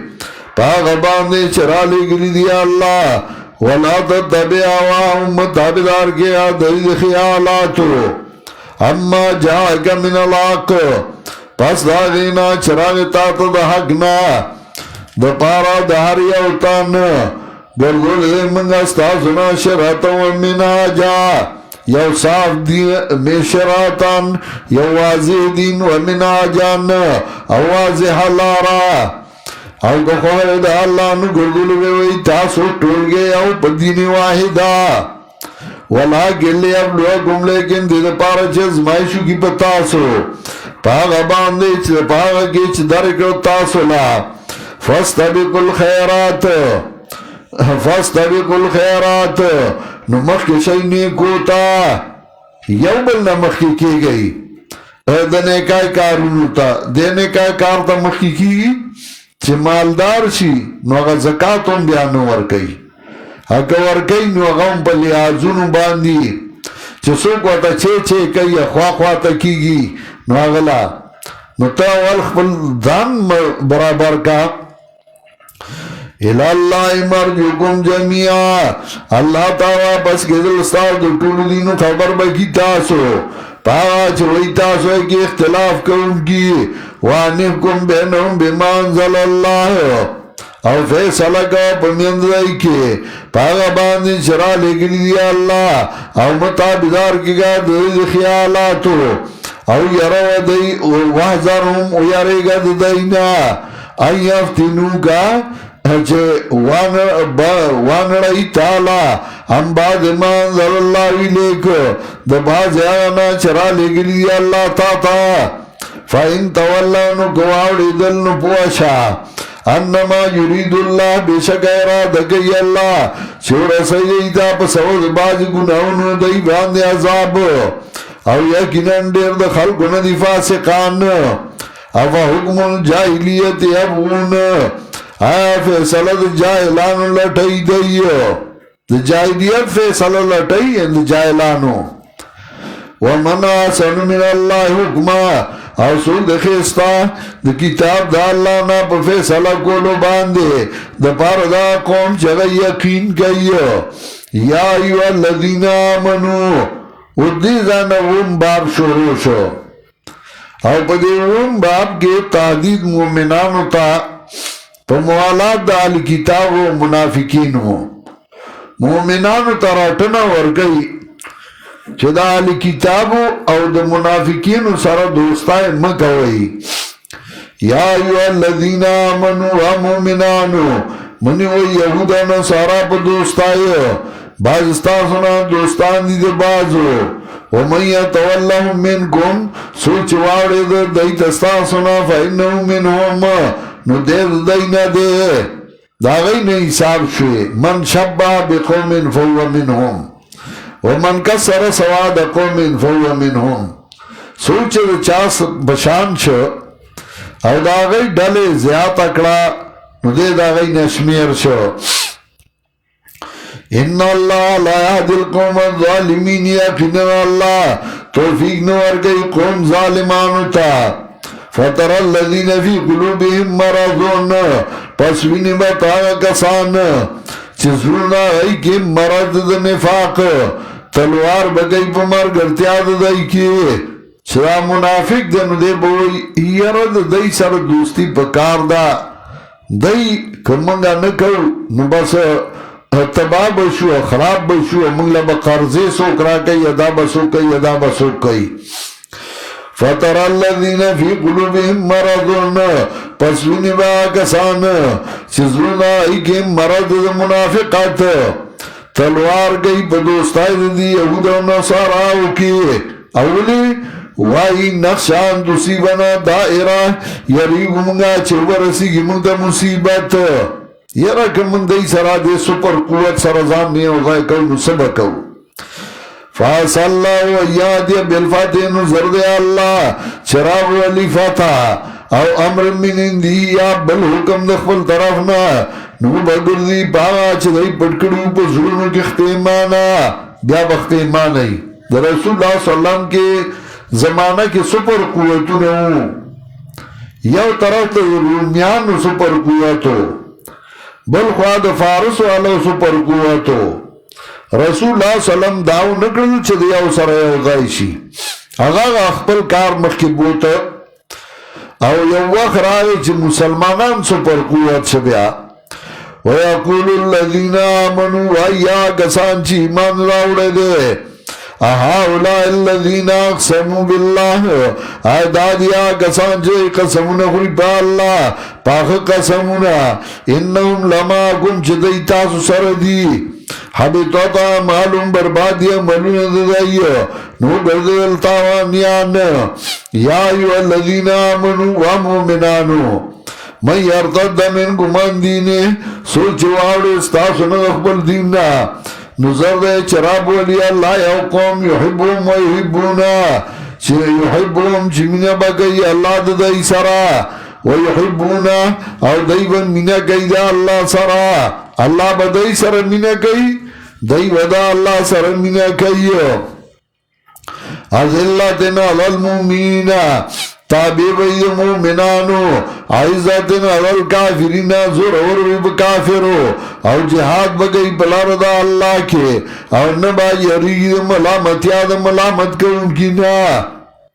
په هغه باندې چې رالیږلي دي الله، ولا تتبع هواهم، مه تابعدار کېږه د دوی د خیالاتو، اما جاءک من الحق، پس د هغې نه چې راغی تا ته د حق نه، دپاره د هر یو تن ګرځولي موږ ستاسو نه شرعة و منهاجا، یو صاف دین شرعتن، یو واضح دین و منهاجن، او واضح لارا، او که خواه د الله نو ګرځولي به وي تاسو ټولګې او په دین واحده، ولکن لیبلوکم، لیکن دې دپاره چې ازمایښت وکړي په تاسو په هغه باندې چې په هغه کې چې درکړو تاسو له، فاستبقوا الخیرات، فاستبقوا الخیرات، نو مخکې شئ نیکو ته، یو بل نه مخکې کېږئ د نیکای کارونو ته، دې نیکای کار ته مخکې کېږي چې مالدار شي نو هغه زکات هم بیا نه ورکوي، اکا ورکی نو غم پا لیازونو باندی چه سوک واتا چه کئی خوا تا کیگی نو اغلا نو تا والخپل دان برابر کا الاللہ مرجوکم جميعا اللہ تعالی بس گدل استار دو طول دینو خبر بکی تاسو پاگا چوئی تاسو ہے کہ اختلاف کرن کی وانحکم بینہم بما انزل اللہ او فیصلہ کا پمیندرائی کے پاگا باندی شرع لگلی دیا اللہ او مطابدار کی گا دید خیالاتو او یرو دی وحضرهم او یرے گا دینا این یفتنو کا وانڑائی تالا ہم بعد ایمان ذر اللہ علیکو دباز آنا چرا لگلی اللہ تا فَإِن تَوَلَّوْنُ گواوڑی دلنو پوشا انما یرید اللہ بشک ارادکی اللہ چورا سیدیتا پسوز باز گناونو دی باند عذاب او یکنن دیر دا خلقن دی فاسقان افا حکم الجاہلیت ابون آیا فیصلہ دا جاہلانو لٹائی دیو دا جاہلیت فیصلہ لٹائی دا جاہلانو ومن آسن من اللہ حکما او سود خیستا دا کتاب دا اللہ نا پا فیصلہ کولو باندے دا پار دا قوم چگا یقین کئیو یا ایو الذین آمنو او دیزانا ون باب شروع شو او پا دی ون باب کے تحدید مومنانو تا پا موالات دا اہل کتاب و منافقین ہو مومنانو تراتنا ورگئی چه دا اہل کتاب او دا منافقین سر دوستای مکوئی یا ایو الذین آمنو و مومنانو منی و یهودا نصارا پا دوستای باز استاسونا دوستان دی دا بازو ومن یتولہم منکم سوچ وارد دیت استاسونا فإنہو منہم نو دیر دینا دے دا غی نے حساب شوئے من شبہ بقوم فہو منہم ومن کسر سواد قوم فہو منہم سوچ دا چاس بشان شو او دا غی ڈلے زیاد اکڑا نو دے دا غی نشمیر شو ان اللہ لا یهدی القوم الظالمین یقینا اللہ توفیق نور گئی قوم ظالمانو تا فَتَرَ الَّذِينَ فِي قُلُوبِهِمْ مَرَضٌ پس وینی بتایا کسان چسرونا ای کی مرض دا نفاق تلوار بگئی پا مرگرتیا دا دائی کی چرا منافق دنو دے بوئی ایرد دائی سر دوستی پکار دا دائی کمانگا نکو نو بس تباہ بشو خراب بشو منگلا با قرضے سوکرا کئی ادا بسو کئی ادا بسو کئی فَتَرَ الَّذِينَ فِي قُلُوبِهِمْ مَرَضٌ پس وینی با کسان چیزونا ایکی مرض دا منافقات تلوار گئی پا دوستائی دی یهود و نصاراو کی اولی وائی نقشان تصیبنا دائرہ یریب منگا چورسی کی منگا مصیبت یرا کمن دی سرا دے سپر قوت سرزان نہیں ہوگا کل نصبکو فاس اللہ و ایادی بالفاتح نظر دے اللہ چراغ والی فاتح او امر من اندی یا بل حکم دخل طرفنا نو بگردی پاگا چدائی پٹکڑو پا ظلمو کی اختیمانا بیا بختیمانی در رسول اللہ صلی اللہ علیہ وسلم کے زمانہ کی سپر قوتو نو یو طرف تا رومیان سپر قوتو بل خواد فارس والا سپر قوتو رسول اللہ صلی اللہ علیہ وسلم داو نکرل چه دیاو سر یو غایشی اغاق اخبر کار مخبوتا او یو وقت رائے چه مسلمانان سپر قوت شبیا ویقول الذین آمنوا ویا کسان چی ایمان راوڑے دے اہاولا الذین اقسموا باللہ آدادیا کسان چی قسمنا خوی پا اللہ پاک قسمنا انہم لماکم چه دیتاسو سردی حبیتوتا معلوم بربادی ملون ددائیو نو گردل تاوانیان یا ایو الذین آمنوا و مومنانو من یرتد من گمان دینے سوچ وارو استاسن اخبر دینا نظر دے چراب ولی اللہ یو قوم یحبون و یحبونا یحبون چمینہ بگئی اللہ ددائی سرا و یحبونا او دیبن منہ گئی دا اللہ سرا اللہ با دی سر مینہ کئی دی ودا اللہ سر مینہ کئی اذلتن علی المؤمنین تابع بید مومنانو عزتن علی الکافرین زور بب کافرو او جہاد بگئی بلارد اللہ کے او نبا یرید ملامتیاد ملامت کرن کی نا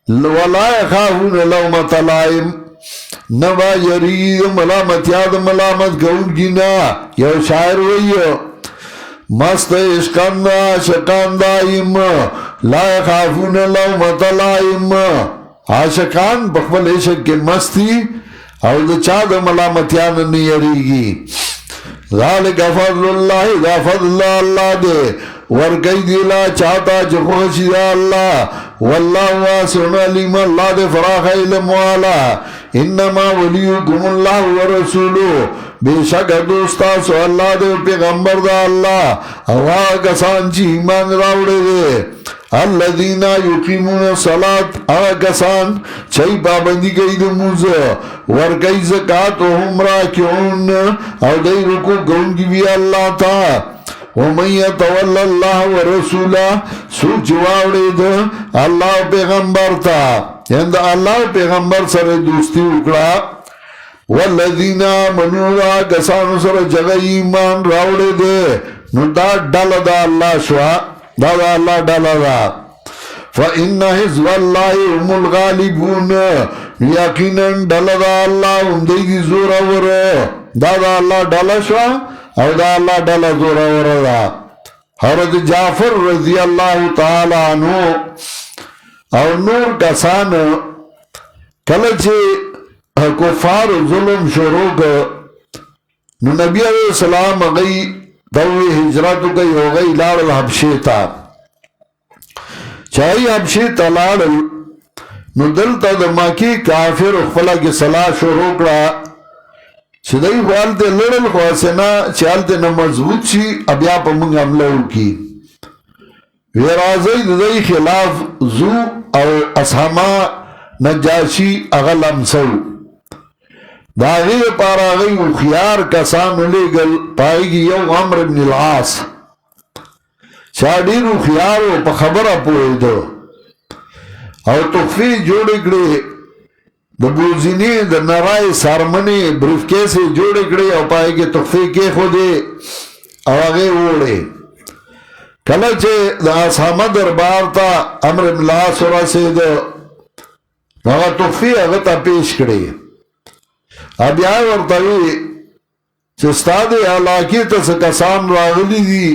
ولا یخافون لومت لائم نبا یرید ملامتیاد ملامت کرن کی نا یو شاعر ویو مست عشقان عاشقان دائم لا یخافون لومت لائم عاشقان بخبل عشق کے مستی او دا چاہ دا ملامتیان نیریگی ذالک فضل اللہ دا فضل اللہ دے ورکی دیلا چاہتا چخوشی دا اللہ واللہ واسع علیم اللہ دے فراخ علم والا انما ولیکم اللہ ورسولو بے شک دوستا سو اللہ دے پیغمبر دا اللہ اوا کسان چی ایمان راوڑے دے الذین یقیمون الصلاة اوا کسان چاہی پابندی کئی دے موزا ورکی زکاة وهم راکعون او دے رکو گون کی بھی اللہ تا ومن یتول اللہ ورسولہ سوچ واوڑے دے اللہ پیغمبر تا یعنی اللہ پیغمبر سر دوستی اکڑا والذین آمنوا کسانو سر جگہ ایمان راوڑے دے نو دا ڈال دا اللہ شوا دا دا اللہ ڈال دا فَإِنَّ حِزْبَ اللَّهِ هُمُ الْغَالِبُونَ یقیناً ڈال دا اللہ اندے دی زور آور دا دا اللہ ڈال شوا او دا اللہ ڈال زور آور دا حضرت جعفر رضی اللہ تعالی عنہ او نور کسان کلچے کفار ظلم شروع نو نبی علیہ السلام اگئی دوی ہجرتو کئی ہو گئی لارل حبشی تا چاہی حبشی تا لارل نو دلتا دا ماکی کافر اخفلا کی صلاح شروع کرا چدائی خوالتے لڑل خواسنا چالتے نمضبوط شی ابیا پا منگ عملو کی ویرازی دائی خلاف زو او اسحما نجاشی اغل امسو داغی پارا غی خیار کسان لے گل پائی گی یو عمر بن العاص شاڑیر خیارو پا خبر پوئی دو او تخفی جوڑے کڑے دا بوزینی دا نرائی سارمنی بریفکے سے جوڑے کڑے او پائی گی تخفی کے خودے او آگے اوڑے کلچے دا اسحامہ دربار تا عمر بن العاص رسے دو ناغا تخفی اغتا پیش کڑے اب یہاں ورطوی چستاد علاقی تس کسان راغلی دی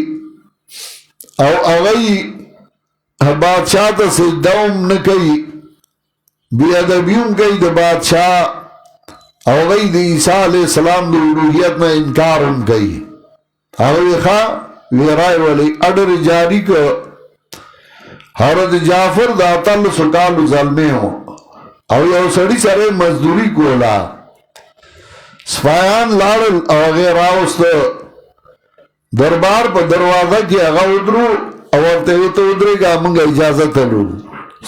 او اغی بادشاہ تس دوم نکی بی ادبیون کئی دا بادشاہ او اغی دی عیسیٰ علیہ السلام دی الوحیت میں انکارن کئی اغی خواہ ویرائی والی اڈر جاری کو حضرت جعفر دا تل سکال ظلمے ہوں او یو سڑی سرے مزدوری کولا سپایان لارل او غیر آوست دربار پا دروازہ کی اغا ادرو او ارتوی تو ادرے گا منگا اجازت لو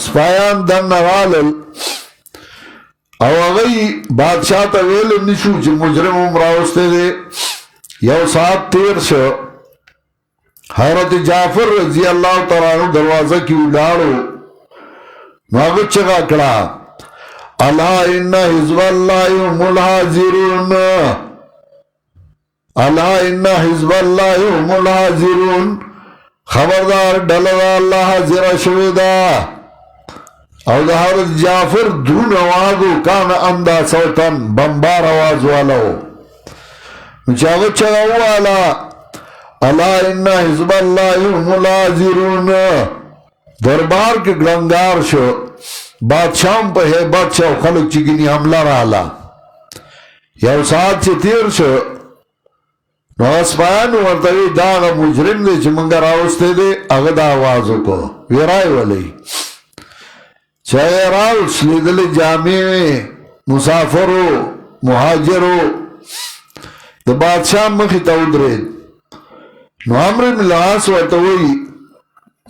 سپایان دن نوالل او اغای بادشاہ تا ویل نشو چی مجرم امراوستے دے یو ساتھ تیر شو حضرت جعفر رضی اللہ تعالیٰ دروازہ کی اولارو ناغت چگا کڑا الا ان حزب اللہ هم الحاضرون الا ان حزب اللہ هم الحاضرون خبردار ڈلدا اللہ حاضر شویدا او دا حضرت جعفر دون آوازو کان اندا صوتن بمبار آواز والو چاگت چگاو والا الا ان حزب اللہ هم الحاضرون دربار کے گلنگار شو بادشاہم پہ ہے بادشاہ خلق چگنی حملہ رالا یو ساتھ چی تیر شو نو اسپایانو ورطوی داغا مجرم دے چی منگر آوستے دے اغد آوازو کو ویرائی والی چاہے راو سلیدل جامعے میں مسافرو مہاجرو دا بادشاہ مخی تاودرید نو عمر بن العاص ورطوی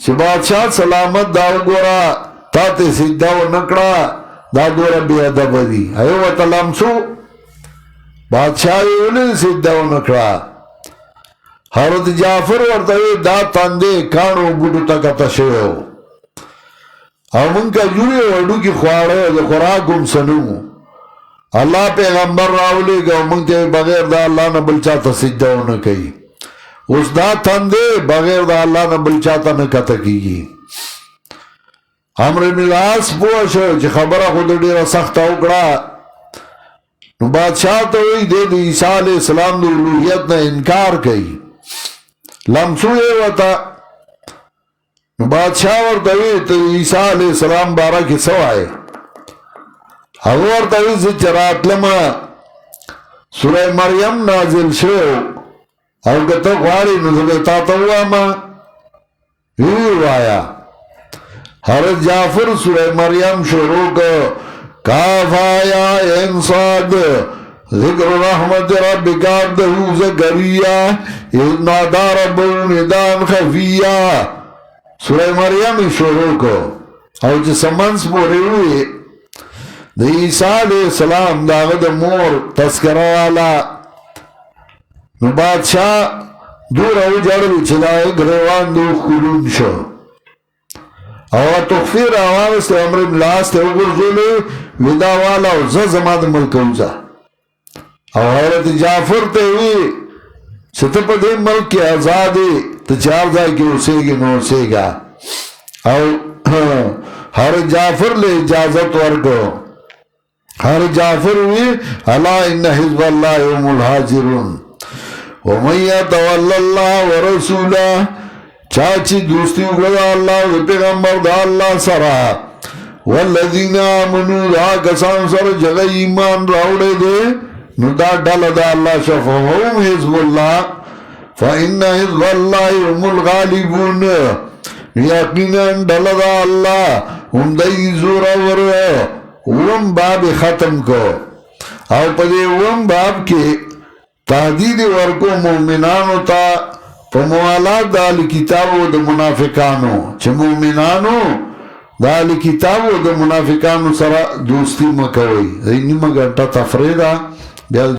چی بادشاہ سلامت داو گورا تاتے سیدھاو نکڑا دا دورا بی ادب دی ایو وطا لمسو بادشاہی اولی سیدھاو نکڑا حضرت جعفر ورته دا تاندې کانو بوټو ته کته شوی او مونږ کجوري وډو کې خواړه د خوراک هم سنو الله پیغمبر راولېږي او مونږ ته بغیر د الله نه بل چاته سجده ونه کوي اوس دا تاندې بغیر د الله نه بل چاته نه کته کېږي عمرو بن العاص پوه شو چې خبره خو ډېره سخته وکړه نو بادشاہ ته وایي دی د عیسی علیه السلام د الوهیت نه انکار کوي لمسو یې ورته نو بادشاہ ورته وایي ته عیسی علیه السلام باره کې څه وایې هغه ورته وایي زه چې راتلمه سوره مریم نازل شوی او که ته غواړې نو زه به تا ته ووایم ویې وایه حضرت جعفر سوره مریم شروع کړ کاف یا عین صاد ذکر رحمت ربک عبده زکریا اذ نادى ربه نداء خفیا سوره مریم شروع کړ او چې سمنس پورې وي د عیسی علیه السلام د هغه د مور تذکره والا نو بادشاہ دوره وجړل چې دا ګریوان د خلون شو او تخفیر راواغست عمرو بن العاص ته وګرځولې ودا والا او زما د ملک وځه او حضرت جعفر ته وی چې ته په دې ملک کې آزاد ته چار ځای کې اوسېږي نو اوسېږه او هر جعفر له اجازت ورکړو هر جعفر وی الا ان حزب الله هم الحاضرون ومن يتولى الله ورسوله چاچی دوستی وکړه الله او پیغمبر د الله سره والذین آمنوا دا کسان سره چې ایمان راوړی دی نو دا ډله د الله شفاهم حزب الله فإن حزب الله هم الغالبون یقینا ډله د الله هم دی زورور وم باب ختم کو او په دې وم باب کې تهدید ورکو مؤمنانو ته په موالات د اهل کتابو د منافقانو چې مؤمنانو د اهل کتابو د منافقانو سره دوستی مه کوئ. نیمه ګنټه تفریح ده بیا